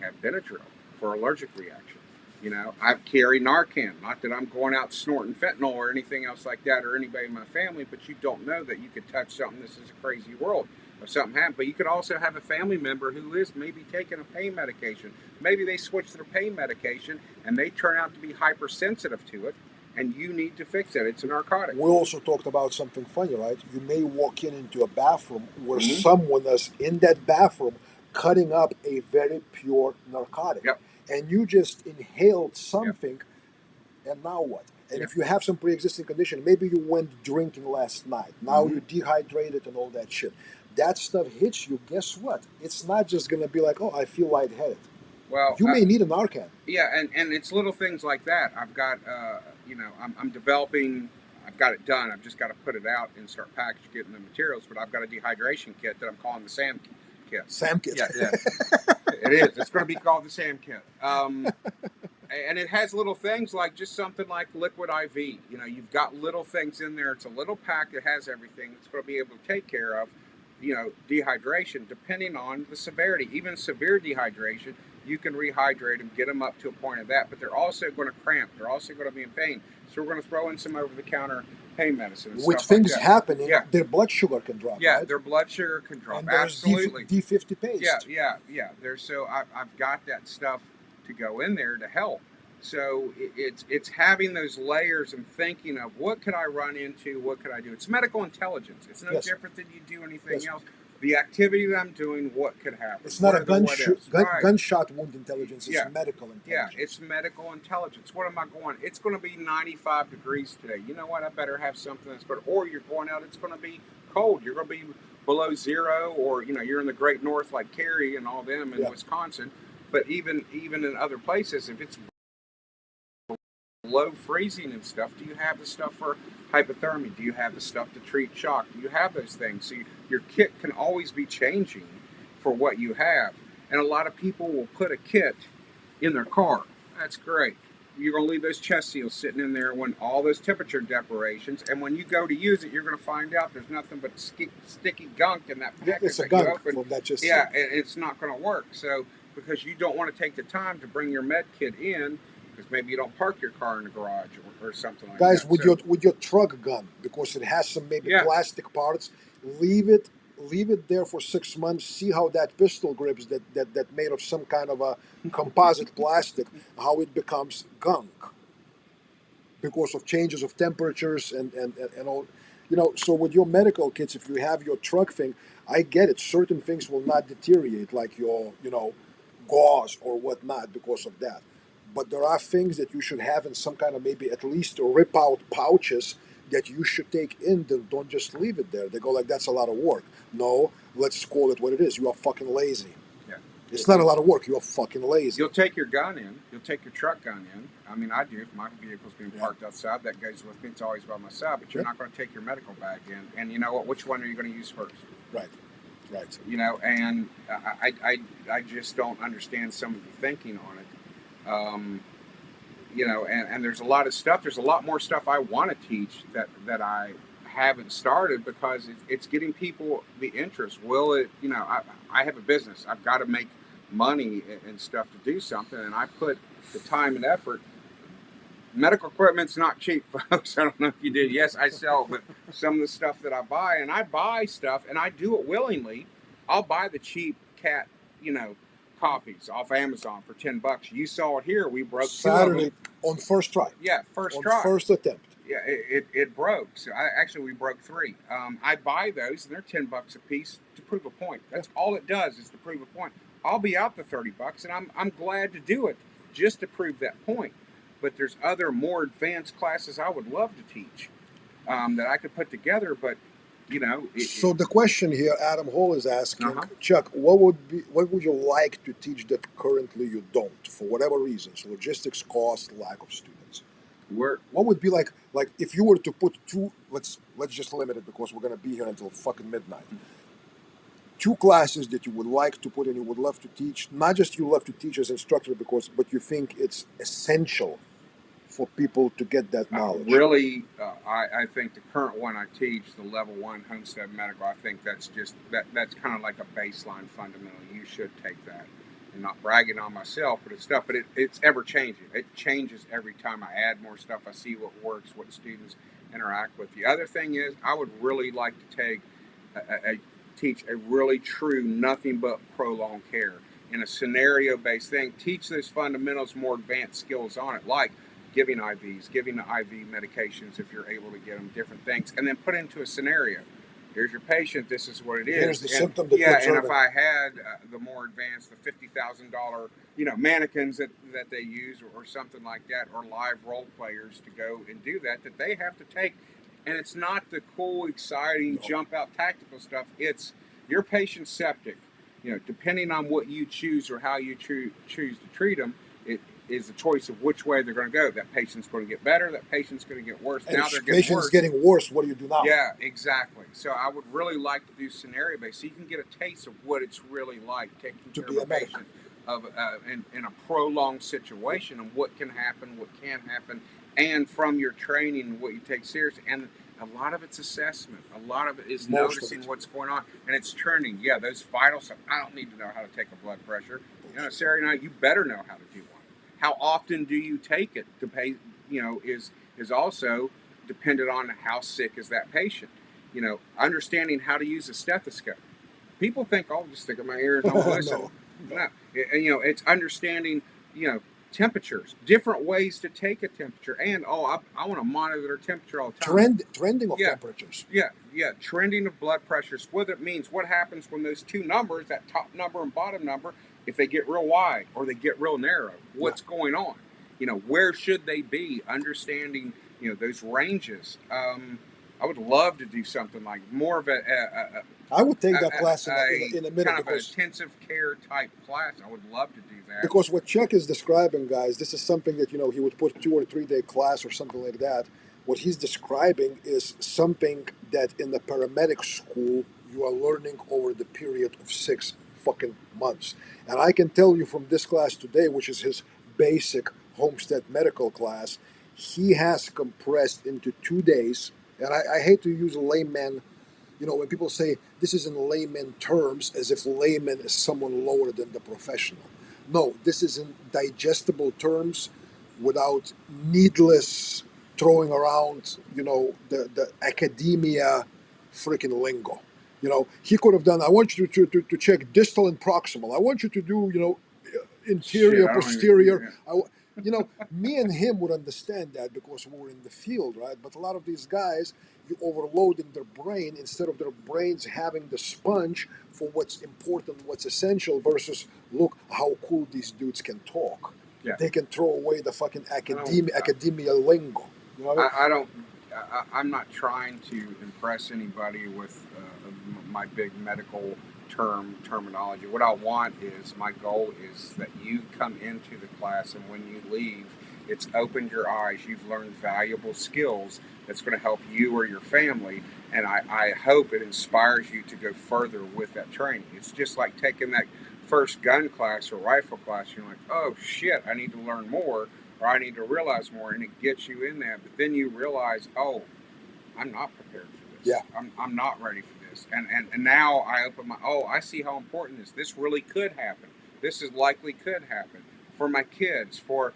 I have Benadryl for allergic reaction. You know, I carry Narcan. Not that I'm going out snorting fentanyl or anything else like that, or anybody in my family, but you don't know that you could touch something. This is a crazy world. If something happened, but you could also have a family member who is maybe taking a pain medication. Maybe they switch their pain medication and they turn out to be hypersensitive to it, and you need to fix it. It's a narcotic. We also talked about something funny, right? You may walk into a bathroom where Mhm. someone is in that bathroom cutting up a very pure narcotic. Yep. And you just inhaled something, and now what? And Yep. if you have some pre-existing condition, maybe you went drinking last night. Now Mhm. you dehydrated and all that shit. That stuff hits you. Guess what? It's not just gonna be like, oh, I feel lightheaded. Well, You may need a Narcan. yeah, and it's little things like that. I've got, I'm developing. I've got it done. I've just got to put it out and start packaging, getting the materials. But I've got a dehydration kit that I'm calling the SAM kit. Sam kit. Yeah, yeah, it is. It's going to be called the SAM kit. And it has little things like just something like liquid IV. You know, you've got little things in there. It's a little pack that has everything. It's going to be able to take care of, dehydration depending on the severity. Even severe dehydration, you can rehydrate them, get them up to a point of that, but they're also going to cramp. They're also going to be in pain. So we're going to throw in some over-the-counter pain medicine. With stuff things like that. happening, Yeah. their blood sugar can drop. Yeah, right? their blood sugar can drop. And there's Absolutely. D50 paste. Yeah. There's I've got that stuff to go in there to help. So it's having those layers and thinking of what could I run into, what could I do. It's medical intelligence. It's no Yes. different than you do anything Yes. else. The activity that I'm doing, what could happen? It's not What a are the what ifs? Right. gunshot wound intelligence. It's Yeah. medical Yeah, intelligence. it's medical intelligence. What am I going? It's going to be 95 degrees today. You know what? I better have something that's good. Or you're going out, it's going to be cold. You're going to be below zero, or you're in the Great North like Cary and all them in Yeah. Wisconsin. But even in other places, if it's below freezing and stuff, do you have the stuff for hypothermia? Do you have the stuff to treat shock? Do you have those things? So your kit can always be changing for what you have. And a lot of people will put a kit in their car. That's great. You're going to leave those chest seals sitting in there when all those temperature deprivations, and when you go to use it, you're going to find out there's nothing but sticky gunk in that package It's a that you gunk open. from that just. Yeah, and it's not going to work. So because you don't want to take the time to bring your med kit in, because maybe you don't park your car in the garage or something like Guys, that. with your truck gun, because it has some maybe Yeah. plastic parts, leave it there for 6 months. See how that pistol grips that made of some kind of a composite plastic, how it becomes gunk because of changes of temperatures and all. So with your medical kits, if you have your truck thing, I get it. Certain things will not deteriorate, like your gauze or whatnot, because of that. But there are things that you should have in some kind of maybe at least rip out pouches that you should take in. Don't just leave it there. They go like, that's a lot of work. No, let's call it what it is. You are fucking lazy. Yeah. It's not a lot of work. You are fucking lazy. You'll take your gun in. You'll take your truck gun in. I mean, I do. If my vehicle's being parked outside, that goes with me. It's always by my side. But you're not going to take your medical bag in. And you know what? Which one are you going to use first? Right. And I just don't understand some of the thinking on it. And there's a lot of stuff. There's a lot more stuff I want to teach that I haven't started because it's getting people the interest. Will it? I have a business. I've got to make money and stuff to do something, and I put the time and effort. Medical equipment's not cheap, folks. I don't know if you did. Yes, I sell, but some of the stuff that I buy, and I buy stuff, and I do it willingly. I'll buy the cheap cat, copies off Amazon for $10. You saw it here. We broke Saturday 2 of them. on first try. Yeah, on try. First attempt. Yeah, it broke. So we broke 3. I buy those, and they're $10 a piece to prove a point. That's all it does is to prove a point. I'll be out the $30, and I'm glad to do it just to prove that point. But there's other more advanced classes I would love to teach that I could put together. But So the question here, Adam Hall is asking, Uh-huh. Chuck, what would you like to teach that currently you don't, for whatever reasons, logistics, cost, lack of students? What would be like if you were to put two? Let's just limit it because we're gonna be here until fucking midnight. Two classes that you would like to put and you would love to teach. Not just you love to teach as instructor but you think it's essential for people to get that knowledge. Really, I think the current one I teach, the level 1 homestead medical, I think that's just that's kind of like a baseline fundamental. You should take that. And not bragging on myself, but it's ever changing. It changes every time I add more stuff. I see what works, what students interact with. The other thing is, I would really like to teach a really true nothing but prolonged care in a scenario-based thing. Teach those fundamentals, more advanced skills on it, like giving IVs, giving the IV medications if you're able to get them, different things, and then put into a scenario. Here's your patient. This is what it is. Here's the symptom that and if I had the more advanced, the $50,000, mannequins that they use or something like that, or live role players to go and do that they have to take. And it's not the cool, exciting, jump out tactical stuff. It's your patient's septic. Depending on what you choose or how you choose to treat them, it is the choice of which way they're going to go. That patient's going to get better. That patient's going to get worse. And now if they're patient's getting worse, what do you do now? Yeah, exactly. So I would really like to do scenario based, so you can get a taste of what it's really like taking care of a patient in a prolonged situation, and what can happen, what can't happen, and from your training, what you take seriously. And a lot of it's assessment. A lot of it is noticing what's going on, and it's trending. Yeah, those vital stuff. I don't need to know how to take a blood pressure. Sarah and I, you better know how to do one. How often do you take it? To pay, is also dependent on how sick is that patient. Understanding how to use a stethoscope. People think, "Oh, just stick it in my ears and I'll listen." No. It's understanding, temperatures, different ways to take a temperature, and I want to monitor their temperature all the time. Trending of temperatures. Yeah, trending of blood pressures. Whether it means what happens when those two numbers, that top number and bottom number, if they get real wide or they get real narrow, what's going on? Where should they be? Understanding, those ranges. I would love to do something like more of I would take that class in a minute. Kind of an intensive care type class. I would love to do that. Because what Chuck is describing, guys, this is something that, he would put 2 or 3 day class or something like that. What he's describing is something that in the paramedic school you are learning over the period of 6 fucking months. And I can tell you from this class today, which is his basic homestead medical class, he has compressed into 2 days. And I hate to use layman, when people say this is in layman terms, as if layman is someone lower than the professional. No, this is in digestible terms without needless throwing around, the academia freaking lingo. He could have done, I want you to check distal and proximal. I want you to do, interior, posterior. Me and him would understand that because we were in the field, right? But a lot of these guys, you overloading their brain instead of their brains having the sponge for what's important, what's essential, versus look how cool these dudes can talk. Yeah. They can throw away the fucking academia lingo. I'm not trying to impress anybody with my big medical terminology. What I want is, my goal is that you come into the class, and when you leave, it's opened your eyes. You've learned valuable skills that's going to help you or your family, and I hope it inspires you to go further with that training. It's just like taking that first gun class or rifle class. You're like, oh shit, I need to learn more, or I need to realize more, and it gets you in there. But then you realize, oh, I'm not prepared for this. Yeah. I'm not ready for this. And now I open my, I see how important this is. This really could happen. This is likely could happen for my kids, for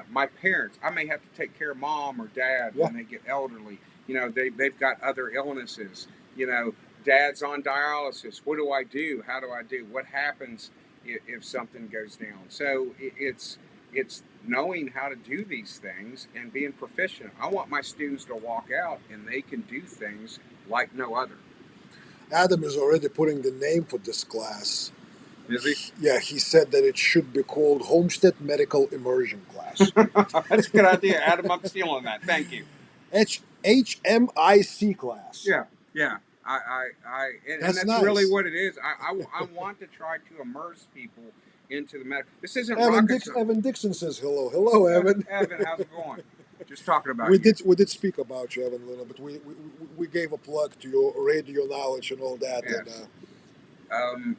my parents. I may have to take care of mom or dad when they get elderly. They've got other illnesses. Dad's on dialysis. What do I do? How do I do? What happens if something goes down? So it's knowing how to do these things and being proficient. I want my students to walk out and they can do things like no other. Adam is already putting the name for this class. Is he? Yeah, he said that it should be called Homestead Medical Immersion Class. That's a good idea, Adam. I'm stealing that. Thank you. HMIC class. Yeah. And that's nice. Really what it is. I want to try to immerse people into the medical. This isn't Evan Dixon says hello. Hello, Evan. Evan, how's it going? just talking about we you. did speak about you, Evan, a little bit. We gave a plug to your radio knowledge and all that, and Yes.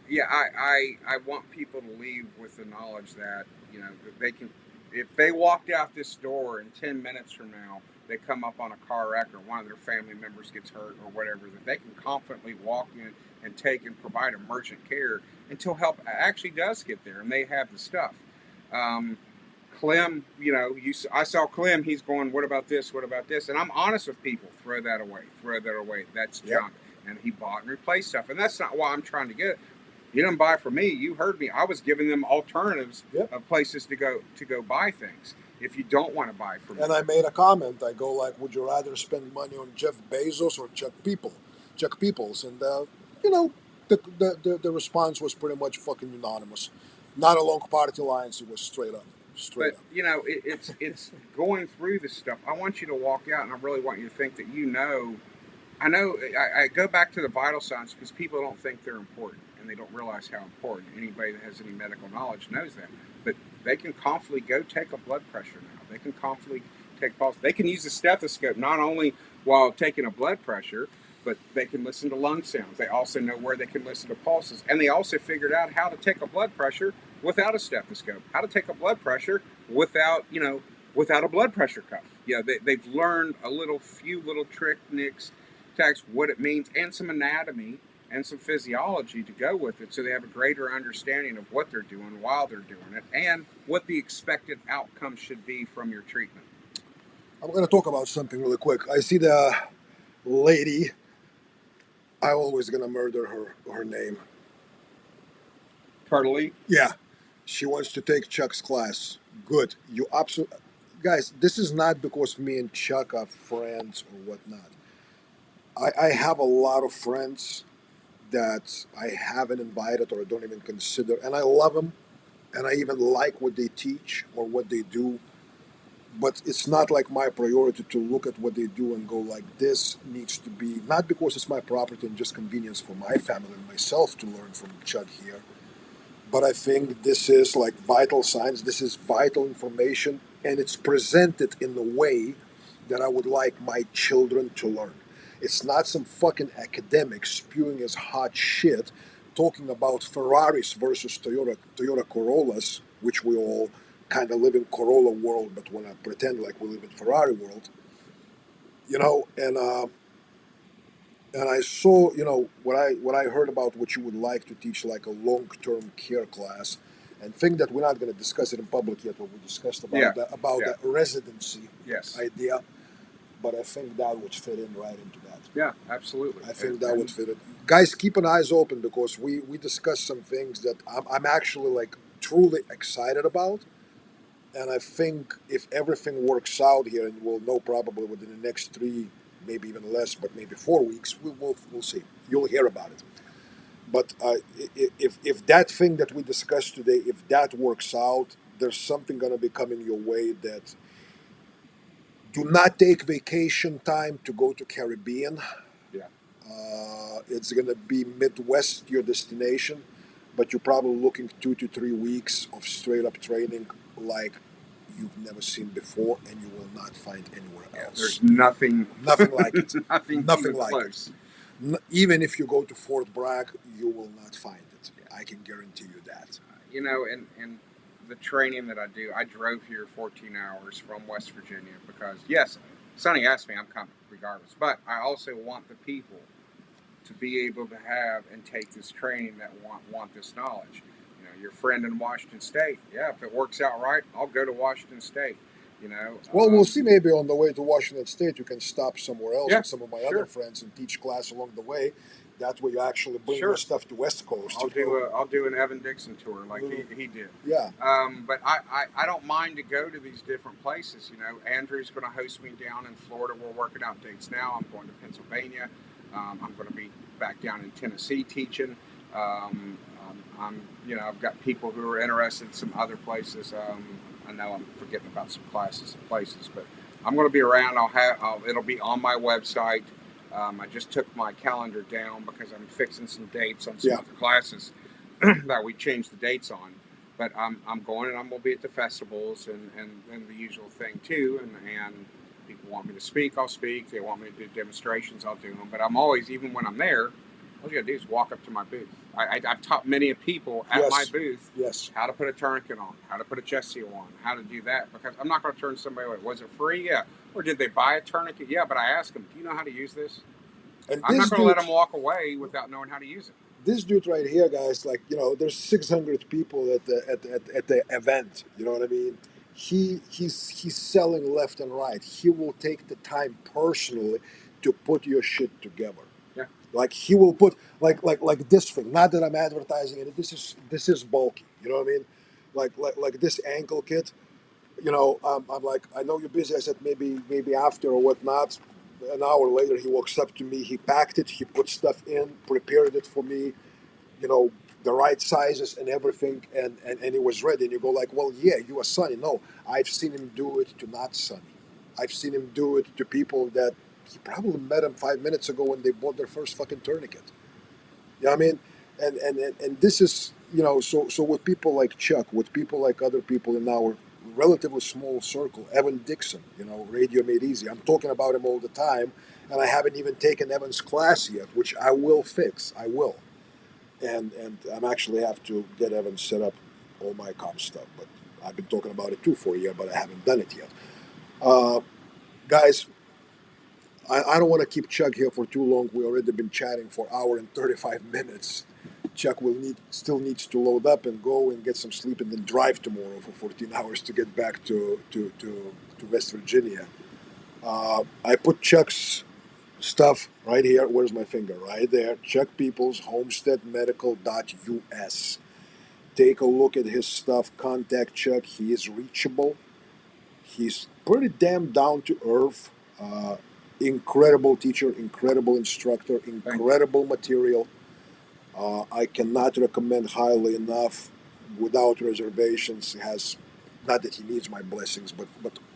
Yeah, I want people to leave with the knowledge that, that they can, if they walked out this door and 10 minutes from now, they come up on a car wreck or one of their family members gets hurt or whatever, that they can confidently walk in and take and provide emergent care until help actually does get there and they have the stuff. Um, Clem, I saw Clem. He's going, "What about this? What about this?" And I'm honest with people. Throw that away. Throw that away. That's yep. junk. And he bought and replaced stuff. And that's not why I'm trying to get it. You didn't buy from me. You heard me. I was giving them alternatives Yep. of places to go buy things. If you don't want to buy from me. And I made a comment. I go like, "Would you rather spend money on Jeff Bezos or Chuck Peoples?" And the response was pretty much fucking unanimous. Not along party lines. It was straight up. Straight But up. it's going through this stuff. I want you to walk out, and I really want you to think that I know. I go back to the vital signs because people don't think they're important, and they don't realize how important. Anybody that has any medical knowledge knows that. But they can confidently go take a blood pressure now. They can confidently take pulse. They can use a stethoscope not only while taking a blood pressure, but they can listen to lung sounds. They also know where they can listen to pulses, and they also figured out how to take a blood pressure without a stethoscope. How to take a blood pressure without a blood pressure cuff. They've learned few little tricks, what it means, and some anatomy and some physiology to go with it, so they have a greater understanding of what they're doing while they're doing it and what the expected outcome should be from your treatment. I'm going to talk about something really quick. I see the lady. I always going to murder her name. Turtley? Yeah. She wants to take Chuck's class. Good. You absolutely. Guys, this is not because me and Chuck are friends or whatnot. I have a lot of friends that I haven't invited or I don't even consider, and I love them, and I even like what they teach or what they do. But it's not like my priority to look at what they do and go like, this needs to be, not because it's my property and just convenience for my family and myself to learn from Chuck here, but I think this is like vital science. This is vital information, and it's presented in the way that I would like my children to learn. It's not some fucking academic spewing his hot shit talking about Ferraris versus Toyota Corollas, which we all kind of live in Corolla world, but when I pretend like we live in Ferrari world, and I saw, what I heard about what you would like to teach, like a long-term care class, and think that we're not going to discuss it in public yet. What we discussed about the residency idea, but I think that would fit in right into that. Yeah, absolutely. I think that would fit in. Guys, keep an eyes open because we discussed some things that I'm actually like truly excited about. And I think if everything works out here, and we'll know probably within the next 3, maybe even less, but maybe 4 weeks, we'll see. You'll hear about it. But if that thing that we discussed today, if that works out, there's something going to be coming your way that do not take vacation time to go to Caribbean. Yeah. It's going to be Midwest, your destination, but you're probably looking 2 to 3 weeks of straight up training like you've never seen before, and you will not find anywhere else. There's nothing like it. nothing like close. It. Even if you go to Fort Bragg, you will not find it. I can guarantee you that. And the training that I do, I drove here 14 hours from West Virginia because, yes, Sonny asked me, I'm coming regardless. But I also want the people to be able to have and take this training that want this knowledge. Your friend in Washington State, yeah, if it works out right, I'll go to Washington State. Well, we'll see. Maybe on the way to Washington State, you can stop somewhere else with some of my other friends and teach class along the way. That way, you actually bring your stuff to West Coast. I'll do an Evan Dixon tour like he did. Yeah. But I don't mind to go to these different places. Andrew's going to host me down in Florida. We're working out dates now. I'm going to Pennsylvania. I'm going to be back down in Tennessee teaching. I've got people who are interested in some other places. I know I'm forgetting about some classes and places, but I'm going to be around. It'll be on my website. I just took my calendar down because I'm fixing some dates on some of the classes that we changed the dates on. But I'm going, and I'm going to be at the festivals and the usual thing too. And People want me to speak, I'll speak. They want me to do demonstrations, I'll do them. But I'm always, even when I'm there, all you gotta do is walk up to my booth. I've taught many people at my Yes. booth Yes. how to put a tourniquet on, how to put a chest seal on, how to do that. Because I'm not going to turn somebody away. Was it free? Yeah. Or did they buy a tourniquet? Yeah. But I asked them, do you know how to use this? And I'm not this going to let dude, them walk away without knowing how to use it. this dude right here, guys, like, there's 600 people at the event. You know what I mean? He's selling left and right. He will take the time personally to put your shit together. Yeah. Like he will put like this thing. Not that I'm advertising it. This is bulky. You know what I mean? Like this ankle kit. I'm like, I know you're busy. I said maybe after or whatnot. An hour later, he walks up to me. He packed it. He put stuff in, prepared it for me. The right sizes and everything, and it was ready. And you go like, well, yeah, you are Sonny. No, I've seen him do it to not Sonny. I've seen him do it to people that he probably met him 5 minutes ago when they bought their first fucking tourniquet. You know what I mean? And this is, so with people like Chuck, with people like other people in our relatively small circle, Evan Dixon, Radio Made Easy. I'm talking about him all the time, and I haven't even taken Evan's class yet, which I will fix. I will. And I'm actually have to get Evan set up all my comp stuff, but I've been talking about it too for a year, but I haven't done it yet. Uh, Guys, I don't want to keep Chuck here for too long. We already been chatting for an hour and 35 minutes. Chuck still needs to load up and go and get some sleep and then drive tomorrow for 14 hours to get back to West Virginia. I put Chuck's stuff right here. Where's my finger? Right there. Chuck Peoples, homesteadmedical.us. Take a look at his stuff. Contact Chuck. He is reachable. He's pretty damn down to earth. Incredible teacher, incredible instructor, incredible material. I cannot recommend highly enough. Without reservations, he has, not that he needs my blessings, but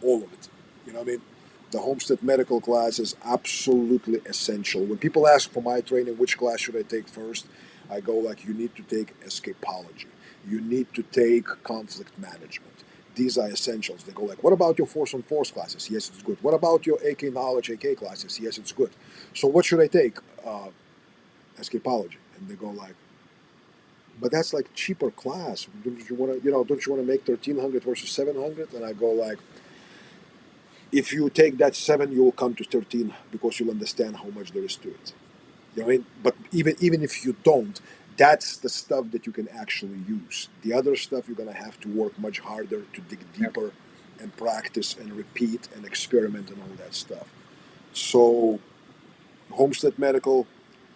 all of it. You know what I mean? The Homestead Medical class is absolutely essential. When people ask for my training, which class should I take first? I go like, you need to take escapology. You need to take conflict management. These are essentials. They go like, what about your force on force classes? Yes, it's good. What about your AK knowledge AK classes? Yes, it's good. So what should I take? Escapology. And they go like, but that's like cheaper class. Don't you want to, don't you want to make 1,300 versus 700? And I go like, if you take that 7, you will come to 13 because you'll understand how much there is to it. You know what I mean? But even if you don't, that's the stuff that you can actually use. The other stuff you're gonna have to work much harder to dig deeper and practice and repeat and experiment and all that stuff. So Homestead Medical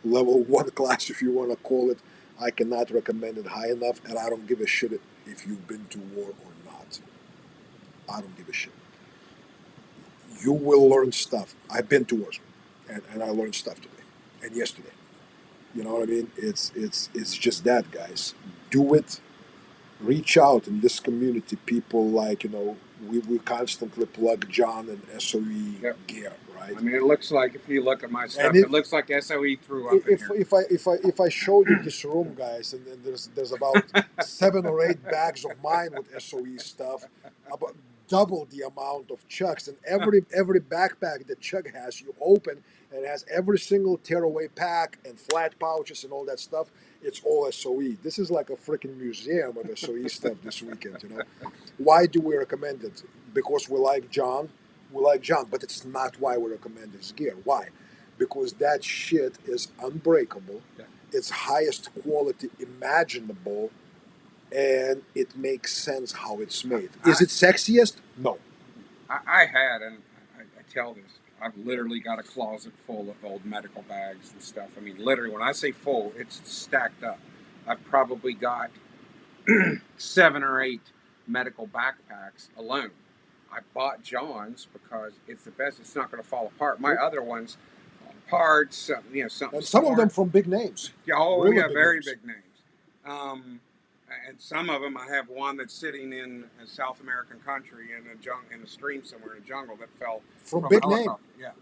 level 1 class, if you want to call it, I cannot recommend it high enough, and I don't give a shit if you've been to war or not. I don't give a shit. You will learn stuff. I've been to wars, and I learned stuff today and yesterday. You know what I mean? It's just that, guys. Do it. Reach out in this community. People like, we constantly plug John and SOE gear, right? I mean, it looks like, if you look at my stuff, And it looks like SOE threw up in here. if I showed you this room, guys, and then there's about 7 or 8 bags of mine with SOE stuff, about double the amount of Chuck's, and every backpack that Chuck has, you open and it has every single tearaway pack and flat pouches and all that stuff. It's all SOE. This is like a freaking museum of SOE stuff this weekend. Why do we recommend it? Because we like John. We like John, but it's not why we recommend his gear. Why? Because that shit is unbreakable. Yeah. It's highest quality imaginable, and it makes sense how it's made. Is it sexiest? No. I had, and I tell this, I've literally got a closet full of old medical bags and stuff. I mean, literally, when I say full, it's stacked up. I've probably got 7 or 8 medical backpacks alone. I bought John's because it's the best. It's not going to fall apart. My other ones fall apart. Something. And some of them from big names. Yeah, really very big names. And some of them, I have one that's sitting in a South American country in a stream somewhere in a jungle that fell from big name. Yeah.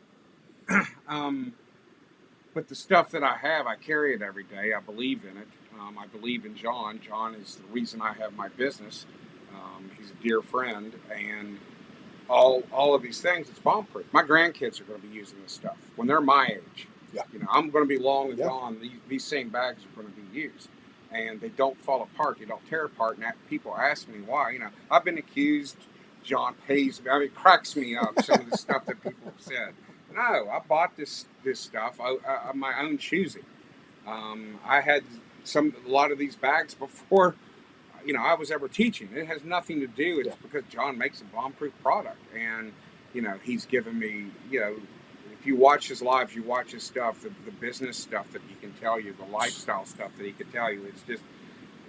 But the stuff that I have, I carry it every day. I believe in it. I believe in John. John is the reason I have my business. He's a dear friend, and all of these things. It's bomb proof. My grandkids are going to be using this stuff when they're my age. Yeah. I'm going to be long and Yeah. gone. These same bags are going to be used, and they don't fall apart. They don't tear apart. And people ask me why. I've been accused. John pays me. I mean, it cracks me up some of the stuff that people have said. No, I bought this stuff. My own choosing. I had a lot of these bags before I was ever teaching. It has nothing to do. It's because John makes a bomb-proof product, and he's given me. If you watch his lives, you watch his stuff, the business stuff that he can tell you, the lifestyle stuff that he can tell you.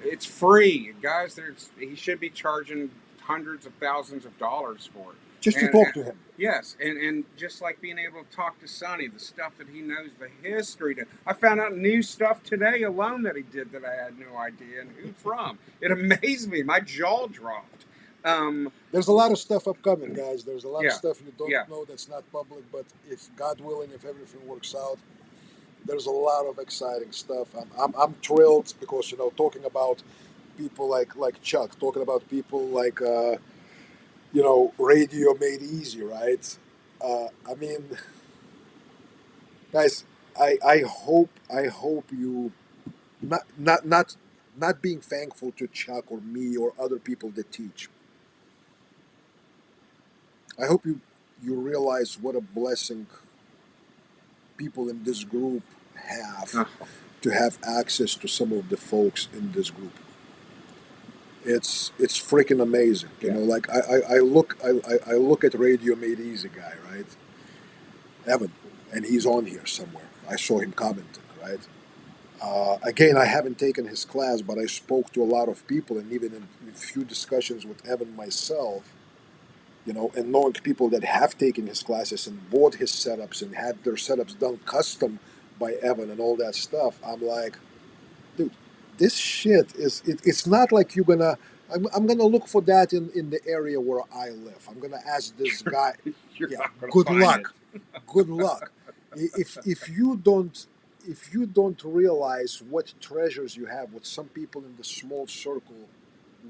It's free, guys. He should be charging hundreds of thousands of dollars for it. Just to talk to him. Yes, and just like being able to talk to Sonny, the stuff that he knows, the history. I found out new stuff today alone that he did that I had no idea, and who from. It amazed me. My jaw dropped. There's a lot of stuff upcoming, guys. There's a lot of Yeah. stuff you don't Yeah. know that's not public, but if God willing, if everything works out, there's a lot of exciting stuff. I'm thrilled because talking about people like Chuck, talking about people like radio made easy, right? I mean, guys, I hope you not being thankful to Chuck or me or other people that teach. I hope you realize what a blessing people in this group have to have access to some of the folks in this group. It's freaking amazing. Like I look at Radio Made Easy guy, right? Evan, and he's on here somewhere. I saw him commenting, right? Again, I haven't taken his class, but I spoke to a lot of people, and even in a few discussions with Evan myself, and knowing people that have taken his classes and bought his setups and had their setups done custom by Evan and all that stuff, I'm like, dude, this shit it's not like you're gonna. I'm gonna look for that in the area where I live. I'm gonna ask this guy. You're Yeah, not gonna good find luck. it. Good luck. If you don't realize what treasures you have with some people in the small circle,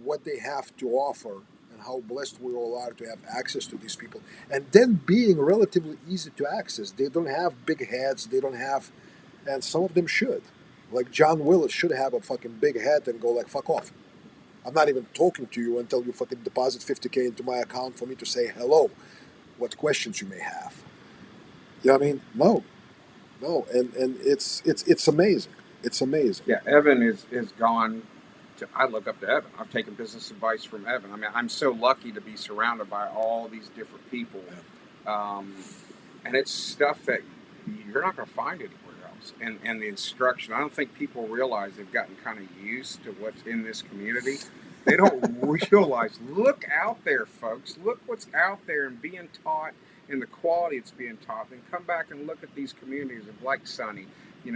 what they have to offer, and how blessed we all are to have access to these people, and then being relatively easy to access. They don't have big heads. They don't have, and some of them should. Like John Willis should have a fucking big head and go like fuck off. I'm not even talking to you until you fucking deposit 50K into my account for me to say hello. What questions you may have. You know what I mean? No, and it's amazing. It's amazing. Yeah, Evan is gone. I look up to Evan. I've taken business advice from Evan. I mean, I'm so lucky to be surrounded by all these different people, and it's stuff that you're not going to find anywhere else. And the instruction, I don't think people realize they've gotten kind of used to what's in this community. They don't realize. Look out there, folks. Look what's out there and being taught, and the quality it's being taught. Then come back and look at these communities of like Sonny. You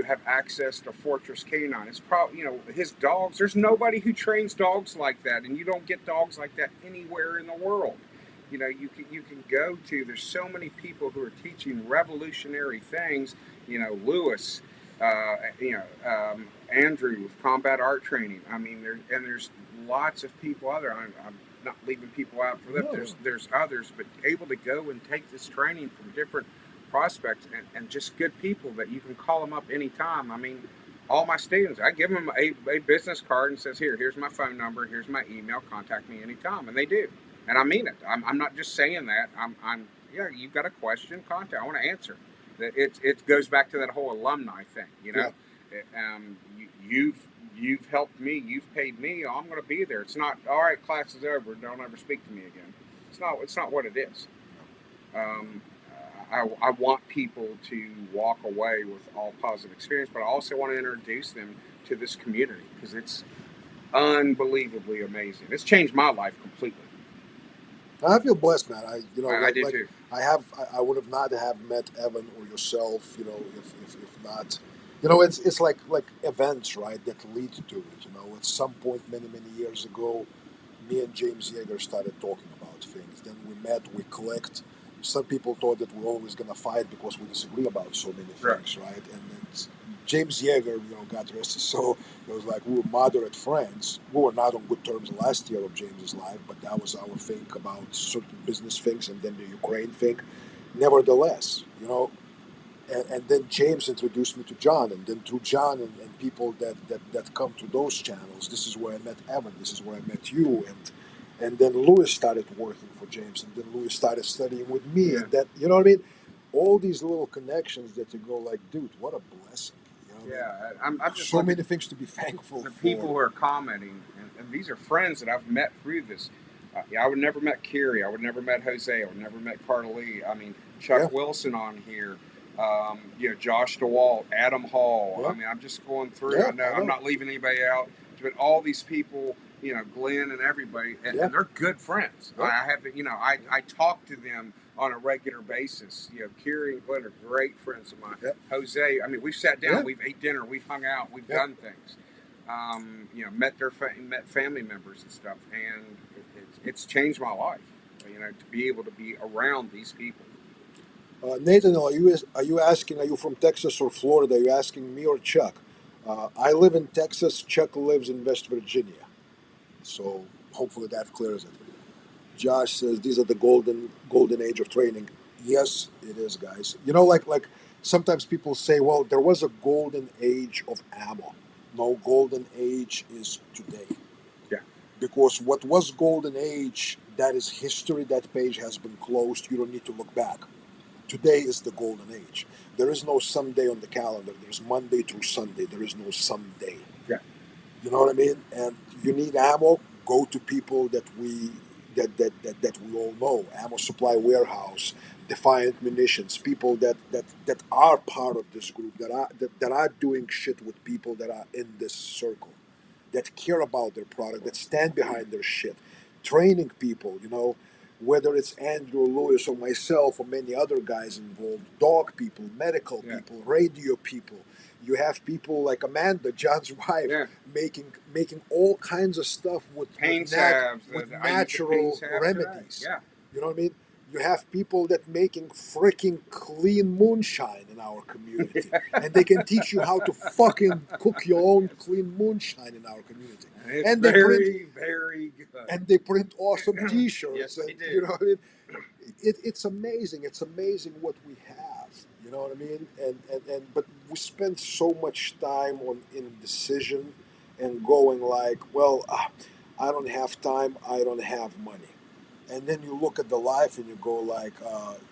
have access to Fortress Canine. It's probably his dogs. There's nobody who trains dogs like that, and you don't get dogs like that anywhere in the world. You can go to. There's so many people who are teaching revolutionary things. Lewis, Andrew with combat art training. I mean, there's lots of people out there. I'm not leaving people out for them. No. There's others, but able to go and take this training from different prospects and just good people that you can call them up anytime. I mean, all my students, I give them a business card and says, here's my phone number, here's my email, contact me anytime, and they do, and I mean it. I'm not just saying that. I'm yeah. You've got a question, contact. I want to answer. It goes back to that whole alumni thing. Yeah. You've helped me, you've paid me. I'm going to be there. It's not all right. Class is over. Don't ever speak to me again. It's not what it is. I want people to walk away with all positive experience, but I also want to introduce them to this community because it's unbelievably amazing. It's changed my life completely. I feel blessed, man. I do too. I would have not have met Evan or yourself, if not. It's like events, right, that lead to it. At some point many years ago, me and James Yeager started talking about things. Then we met, we clicked. some people thought that we're always going to fight because we disagree about so many things, right? And then James Yeager, God rest his soul, it was like we were moderate friends. We were not on good terms the last year of James's life, but that was our thing about certain business things and then the Ukraine thing. Nevertheless, and then James introduced me to John, and then through John and people that come to those channels, this is where I met Evan, this is where I met you, and then Lewis started working for James, and then Lewis started studying with me, Yeah. and that, you know what I mean? All these little connections that you go like, dude, what a blessing. Yeah, I'm just so many things to be thankful the for. people who are commenting, and these are friends that I've met through this. I would never met Kerry. I would never met Jose. I would never met Carter Lee. I mean, Chuck Wilson on here. Josh DeWalt, Adam Hall. Yeah. I mean, I'm just going through. Yeah, I know I know. I'm not leaving anybody out, but all these people, Glenn and everybody, and they're good friends. Yeah. I have, I talk to them on a regular basis. Kerry and Glenn are great friends of mine. Yeah. Jose, I mean, we've sat down, we've ate dinner, we've hung out, we've done things. Met family members and stuff, and it's changed my life. To be able to be around these people. Nathan, are you asking? Are you from Texas or Florida? Are you asking me or Chuck? I live in Texas. Chuck lives in West Virginia. So hopefully that clears it. Josh says these are the golden age of training. Yes, it is, guys. Like sometimes people say, well, there was a golden age of ammo. No, golden age is today. Yeah. Because what was golden age, that is history. That page has been closed. You don't need to look back. Today is the golden age. There is no someday on the calendar. There's Monday through Sunday. There is no someday. Yeah. You know what I mean? And you need ammo, go to people that we all know. Ammo Supply Warehouse, Defiant Munitions, people that are part of this group, that are doing shit with people that are in this circle, that care about their product, that stand behind their shit. Training people, whether it's Andrew Lewis or myself or many other guys involved, dog people, medical people, radio people. You have people like Amanda, John's wife, making all kinds of stuff with natural remedies. Yeah. You know what I mean? You have people that making freaking clean moonshine in our community, and they can teach you how to fucking cook your own clean moonshine in our community. It's very good. And they print awesome T-shirts. Yes, they do. You know what I mean? It's amazing. It's amazing what we have. You know what I mean? And but we spend so much time on indecision and going like, well, I don't have time. I don't have money. And then you look at the life and you go like,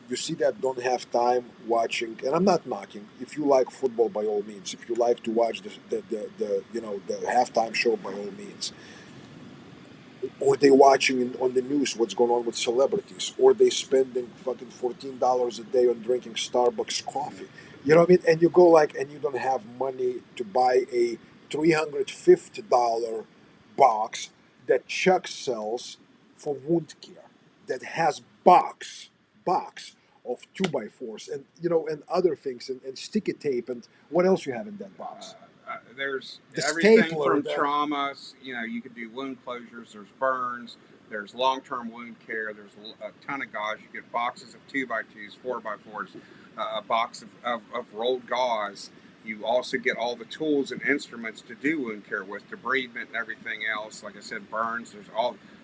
you see that don't have time watching. And I'm not knocking. If you like football, by all means. If you like to watch the halftime show, by all means. Or they watching on the news what's going on with celebrities, or they spending fucking $14 a day on drinking Starbucks coffee. You know what I mean? And you go like, and you don't have money to buy a $350 box that Chuck sells for wound care, that has box of 2x4s and and other things and sticky tape and what else you have in that box. There's the everything stapler, from traumas. You can do wound closures. There's burns. There's long-term wound care. There's a ton of gauze. You get boxes of 2x2s, 4x4s, a box of rolled gauze. You also get all the tools and instruments to do wound care with, debridement and everything else. Like I said, burns.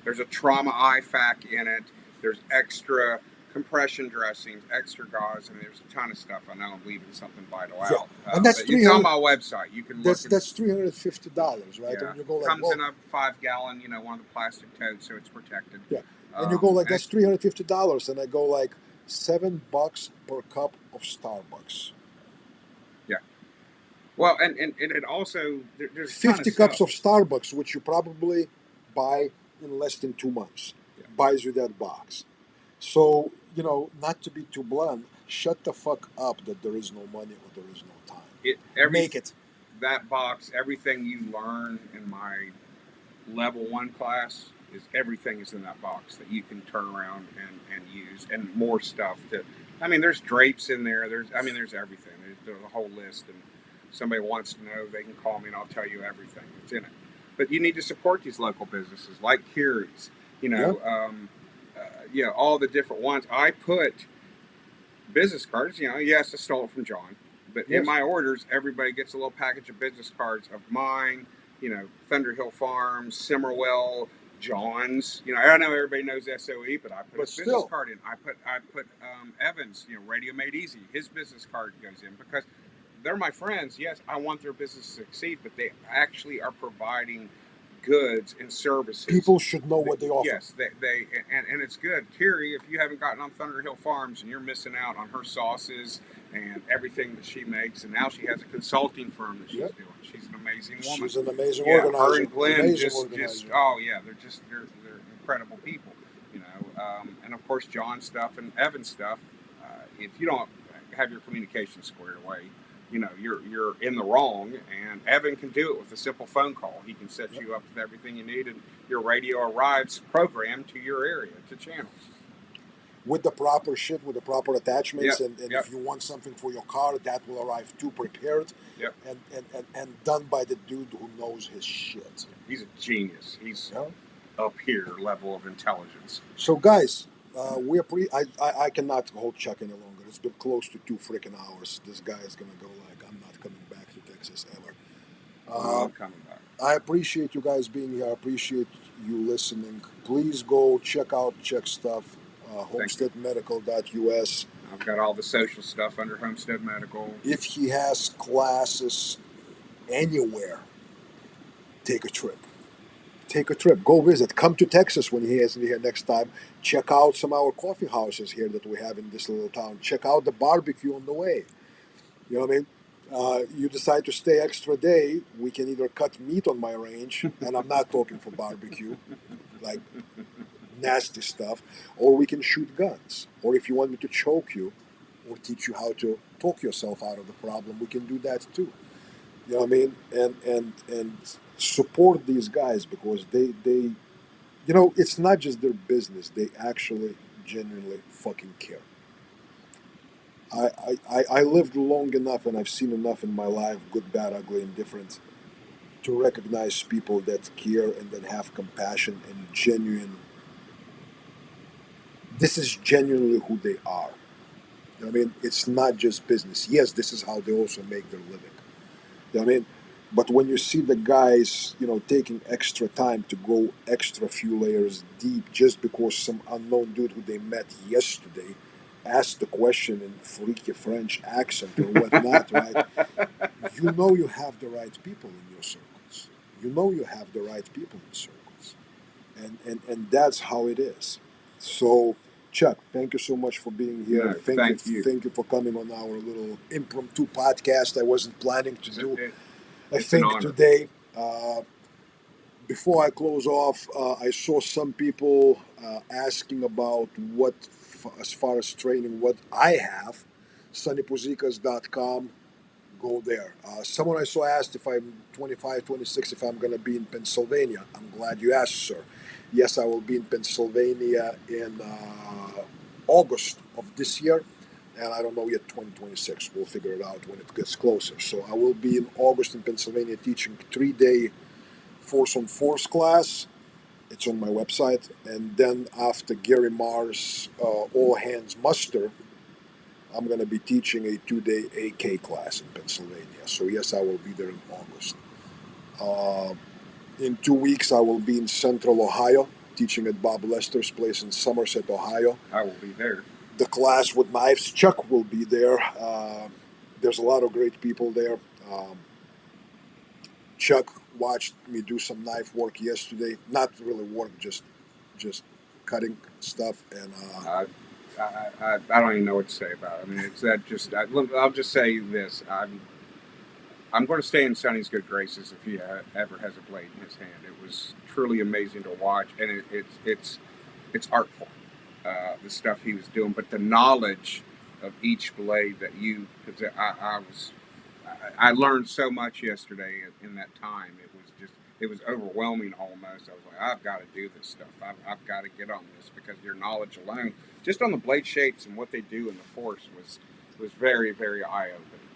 There's a trauma IFAC in it. There's extra compression dressings, extra gauze. I mean, there's a ton of stuff. I know I'm leaving something vital out. And that's it's on my website. You can look. That's $350, right? Yeah. And you go like, comes in a 5-gallon, one of the plastic totes, so it's protected. Yeah. And you go like, that's $350, and I go like $7 per cup of Starbucks. Yeah. Well, and it also there's 50 cups of Starbucks, which you probably buy in less than 2 months, buys you that box. So, not to be too blunt, shut the fuck up that there is no money or there is no time. Make it. That box, everything you learn in my level 1 class, everything is in that box that you can turn around and use, and more stuff. There's drapes in there. There's everything. There's a whole list, and somebody wants to know, they can call me and I'll tell you everything that's in it. But you need to support these local businesses like Kerry's, all the different ones. I put business cards. Yes, I stole it from John, but in Yes. my orders, everybody gets a little package of business cards of mine. Thunderhill Farms, Simmerwell, John's. I know everybody knows SOE, but I put But his business still, card in. I put Evans. Radio Made Easy. His business card goes in because they're my friends. Yes, I want their business to succeed, but they actually are providing goods and services. people should know what they offer. Yes, and it's good. Carrie, if you haven't gotten on Thunderhill Farms and you're missing out on her sauces and everything that she makes, and now she has a consulting firm that she's Yep. doing. She's an amazing woman. She's an amazing Her organizer. and Glenn Amazing just organizer. oh yeah, they're incredible people. And of course John stuff and Evan stuff. If you don't have your communication squared away, you're in the wrong. And Evan can do it with a simple phone call. He can set you up with everything you need, and your radio arrives programmed to your area, to channels. With the proper shit, with the proper attachments, Yep. and Yep. if you want something for your car, that will arrive too prepared. Yep. And done by the dude who knows his shit. He's a genius. He's Yeah. up here level of intelligence. So guys, we're I cannot hold Chuck any longer. It's been close to 2 freaking hours. This guy is gonna go like, I'm not coming back to Texas ever. I'm coming back. I appreciate you guys being here. I appreciate you listening. Please go check out Chuck's stuff. homesteadmedical.us. I've got all the social stuff under Homestead Medical. If he has classes anywhere, take a trip. Take a trip. Go visit. Come to Texas when he is here next time. Check out some of our coffee houses here that we have in this little town. Check out the barbecue on the way. You know what I mean? You decide to stay extra day, we can either cut meat on my range, and I'm not talking for barbecue, like nasty stuff, or we can shoot guns. Or if you want me to choke you or teach you how to talk yourself out of the problem, we can do that too. You know what I mean? And support these guys because they it's not just their business. They actually genuinely fucking care. I lived long enough and I've seen enough in my life, good, bad, ugly, indifferent, to recognize people that care and that have compassion and genuine. This is genuinely who they are. You know what I mean? It's not just business. Yes, this is how they also make their living. You know what I mean? But when you see the guys, taking extra time to go extra few layers deep just because some unknown dude who they met yesterday asked the question in freaky French accent or whatnot, right? You have the right people in your circles. You have the right people in circles. And that's how it is. So, Chuck, thank you so much for being here. No, thank you. Thank you for coming on our little impromptu podcast I wasn't planning to do. I It's think an honor. today, before I close off, I saw some people asking about as far as training, what I have, sunnypuzikas.com, go there. Someone I saw asked if I'm 25, 26, if I'm going to be in Pennsylvania. I'm glad you asked, sir. Yes, I will be in Pennsylvania in August of this year. And I don't know yet, 2026. We'll figure it out when it gets closer. So I will be in August in Pennsylvania teaching 3-day Force on Force class. It's on my website. And then after Gary Marr's All Hands Muster, I'm going to be teaching a 2-day AK class in Pennsylvania. So yes, I will be there in August. In 2 weeks, I will be in Central Ohio teaching at Bob Lester's place in Somerset, Ohio. I will be there. The class with knives. Chuck will be there. There's a lot of great people there. Chuck watched me do some knife work yesterday. Not really work, just cutting stuff. And I don't even know what to say about it. I mean, it's that just. I'll just say this. I'm going to stay in Sonny's good graces if he ever has a blade in his hand. It was truly amazing to watch, and it's artful. The stuff he was doing, but the knowledge of each blade that because I learned so much yesterday in that time. It was overwhelming almost. I was like, I've got to do this stuff. I've got to get on this because your knowledge alone, just on the blade shapes and what they do in the force was very, very eye-opening.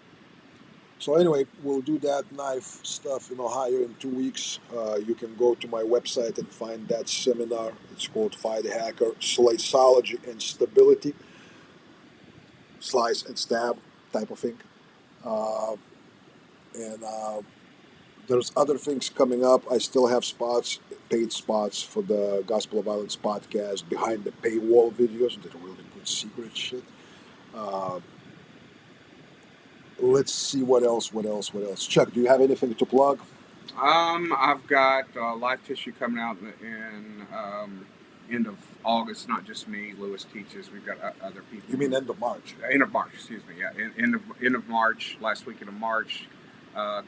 So anyway, we'll do that knife stuff in Ohio in 2 weeks. You can go to my website and find that seminar. It's called Fight Hacker, Sliceology and Stability. slice and stab type of thing. Uh, and there's other things coming up. I still have spots, paid spots for the Gospel of Violence podcast behind the paywall videos. They're really good secret shit. Uh, let's see what else. Chuck, do you have anything to plug? I've got live tissue coming out in end of August. Not just me. Lewis teaches. We've got other people. You mean end of March? End of March. Excuse me. Yeah, end of March. Last weekend of March.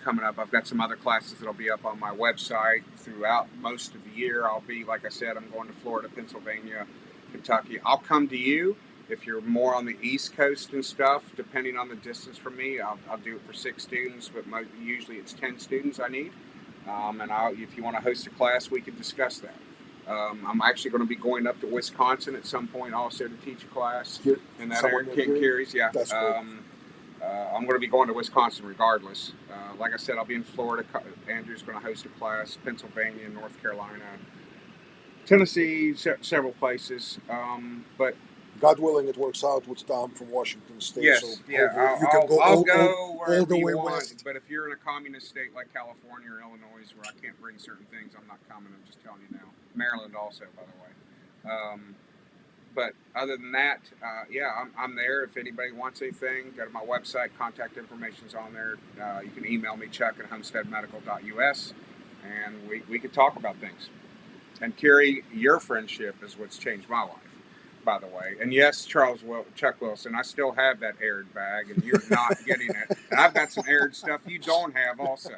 Coming up. I've got some other classes that'll be up on my website throughout most of the year. I'll be, like I said, I'm going to Florida, Pennsylvania, Kentucky. I'll come to you if you're more on the East Coast and stuff. Depending on the distance from me, I'll do it for 6 students, but usually it's 10 students I need. And if you want to host a class, we can discuss that. I'm actually going to be going up to Wisconsin at some point also to teach a class in that area. Carries, yeah. That's cool. I'm going to be going to Wisconsin regardless. Like I said, I'll be in Florida. Andrew's going to host a class. Pennsylvania, North Carolina, Tennessee, several places. But God willing, it works out with Tom from Washington State. yes, so yeah, you can go I'll all wherever the you way want. west. But if you're in a communist state like California or Illinois, where I can't bring certain things, I'm not coming. I'm just telling you now. Maryland also, by the way. But other than that, yeah, I'm there. If anybody wants anything, go to my website. Contact information's on there. You can email me, chuck@homesteadmedical.us, and we can talk about things. And Carrie, your friendship is what's changed my life, by the way. And yes, Chuck Wilson, I still have that aired bag, and you're not getting it. And I've got some aired stuff you don't have also,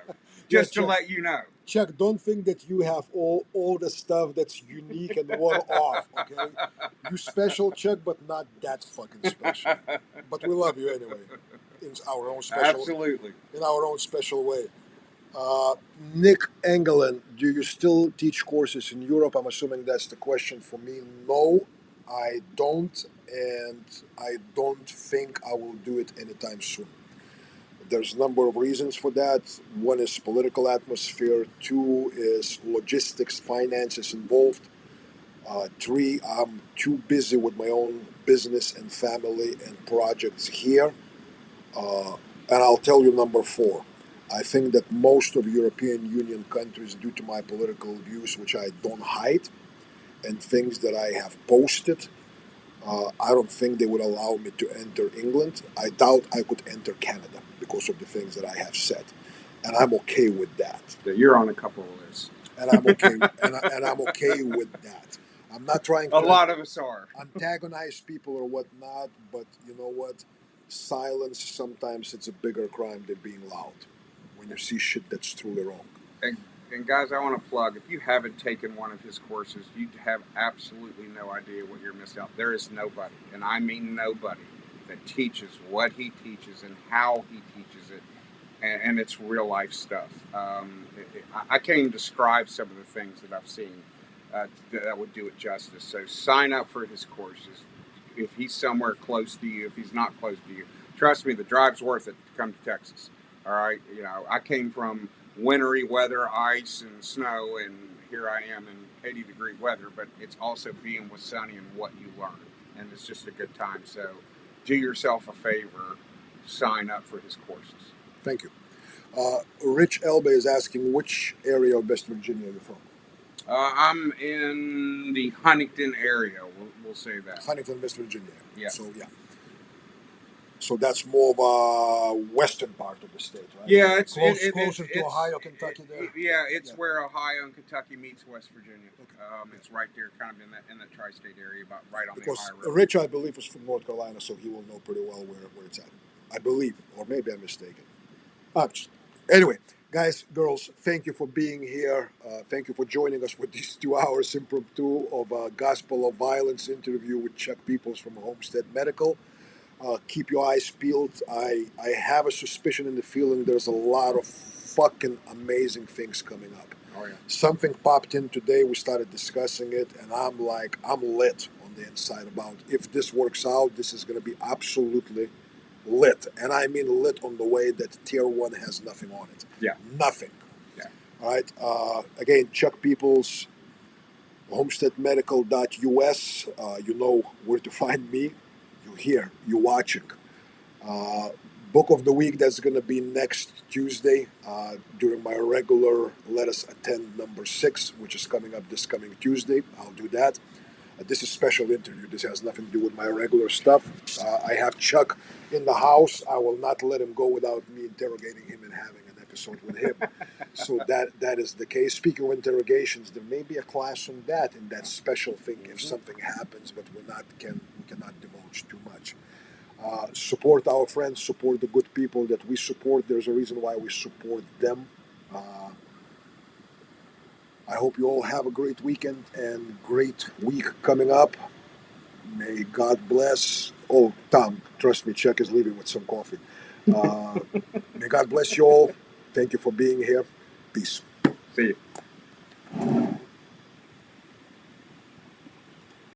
just to let you know. Chuck, don't think that you have all the stuff that's unique and one-off, okay? You special, Chuck, but not that fucking special. But we love you anyway, in our own special, Absolutely. In our own special way. Nick Engelin, do you still teach courses in Europe? I'm assuming that's the question for me. No, I don't, and I don't think I will do it anytime soon. There's a number of reasons for that. One is political atmosphere. 2 is logistics, finances involved. 3, I'm too busy with my own business and family and projects here. And I'll tell you number 4. I think that most of European Union countries, due to my political views, which I don't hide, and things that I have posted, I don't think they would allow me to enter England. I doubt I could enter Canada because of the things that I have said, and I'm okay with that. You're on a couple of lists, and I'm okay. and I'm okay with that. I'm not trying to. A lot of us are. Antagonize people or whatnot, but you know what? Silence sometimes it's a bigger crime than being loud. When you see shit that's truly wrong. And guys, I want to plug, if you haven't taken one of his courses, you have absolutely no idea what you're missing out. There is nobody, and I mean nobody, that teaches what he teaches and how he teaches it, and it's real life stuff. I can't even describe some of the things that I've seen that would do it justice. So sign up for his courses. If he's somewhere close to you, if he's not close to you, trust me, the drive's worth it to come to Texas. All right, you know, I came from wintry weather, ice and snow, and here I am in 80-degree weather, but it's also being with Sunny and what you learn, and it's just a good time. So do yourself a favor, sign up for his courses. Thank you. Rich Elba is asking, which area of West Virginia are you from? I'm in the Huntington area, we'll say that. Huntington, West Virginia. Yeah. So, yeah. So that's more of a western part of the state, right? Yeah, it's closer to Ohio, Kentucky. There. Yeah, it's where Ohio and Kentucky meets West Virginia. Okay. It's right there, kind of in that tri-state area, about right on the Ohio River. Rich, I believe, is from North Carolina, so he will know pretty well where it's at. I believe, or maybe I'm mistaken. Anyway, guys, girls, thank you for being here. Thank you for joining us for these 2 hours impromptu of a Gospel of Violence interview with Chuck Peoples from Homestead Medical. Keep your eyes peeled. I have a suspicion and the feeling there's a lot of fucking amazing things coming up. Oh, yeah. Something popped in today. We started discussing it, and I'm lit on the inside about if this works out, this is going to be absolutely lit. And I mean lit on the way that Tier 1 has nothing on it. Yeah. Nothing. Yeah. All right. Again, Chuck Peoples, homesteadmedical.us. You know where to find me. You're here. You're watching. Book of the week, that's going to be next Tuesday during my regular Let Us Attend number 6, which is coming up this coming Tuesday. I'll do that. This is special interview. This has nothing to do with my regular stuff. I have Chuck in the house. I will not let him go without me interrogating him and having an episode with him. So that is the case. Speaking of interrogations, there may be a class on that in that special thing if something happens, but we cannot divulge too much. Support our friends, support the good people that we support. There's a reason why we support them. I hope you all have a great weekend and great week coming up. May God bless. Oh, Tom, trust me, Chuck is leaving with some coffee. Uh, May God bless you all. Thank you for being here. Peace. See you.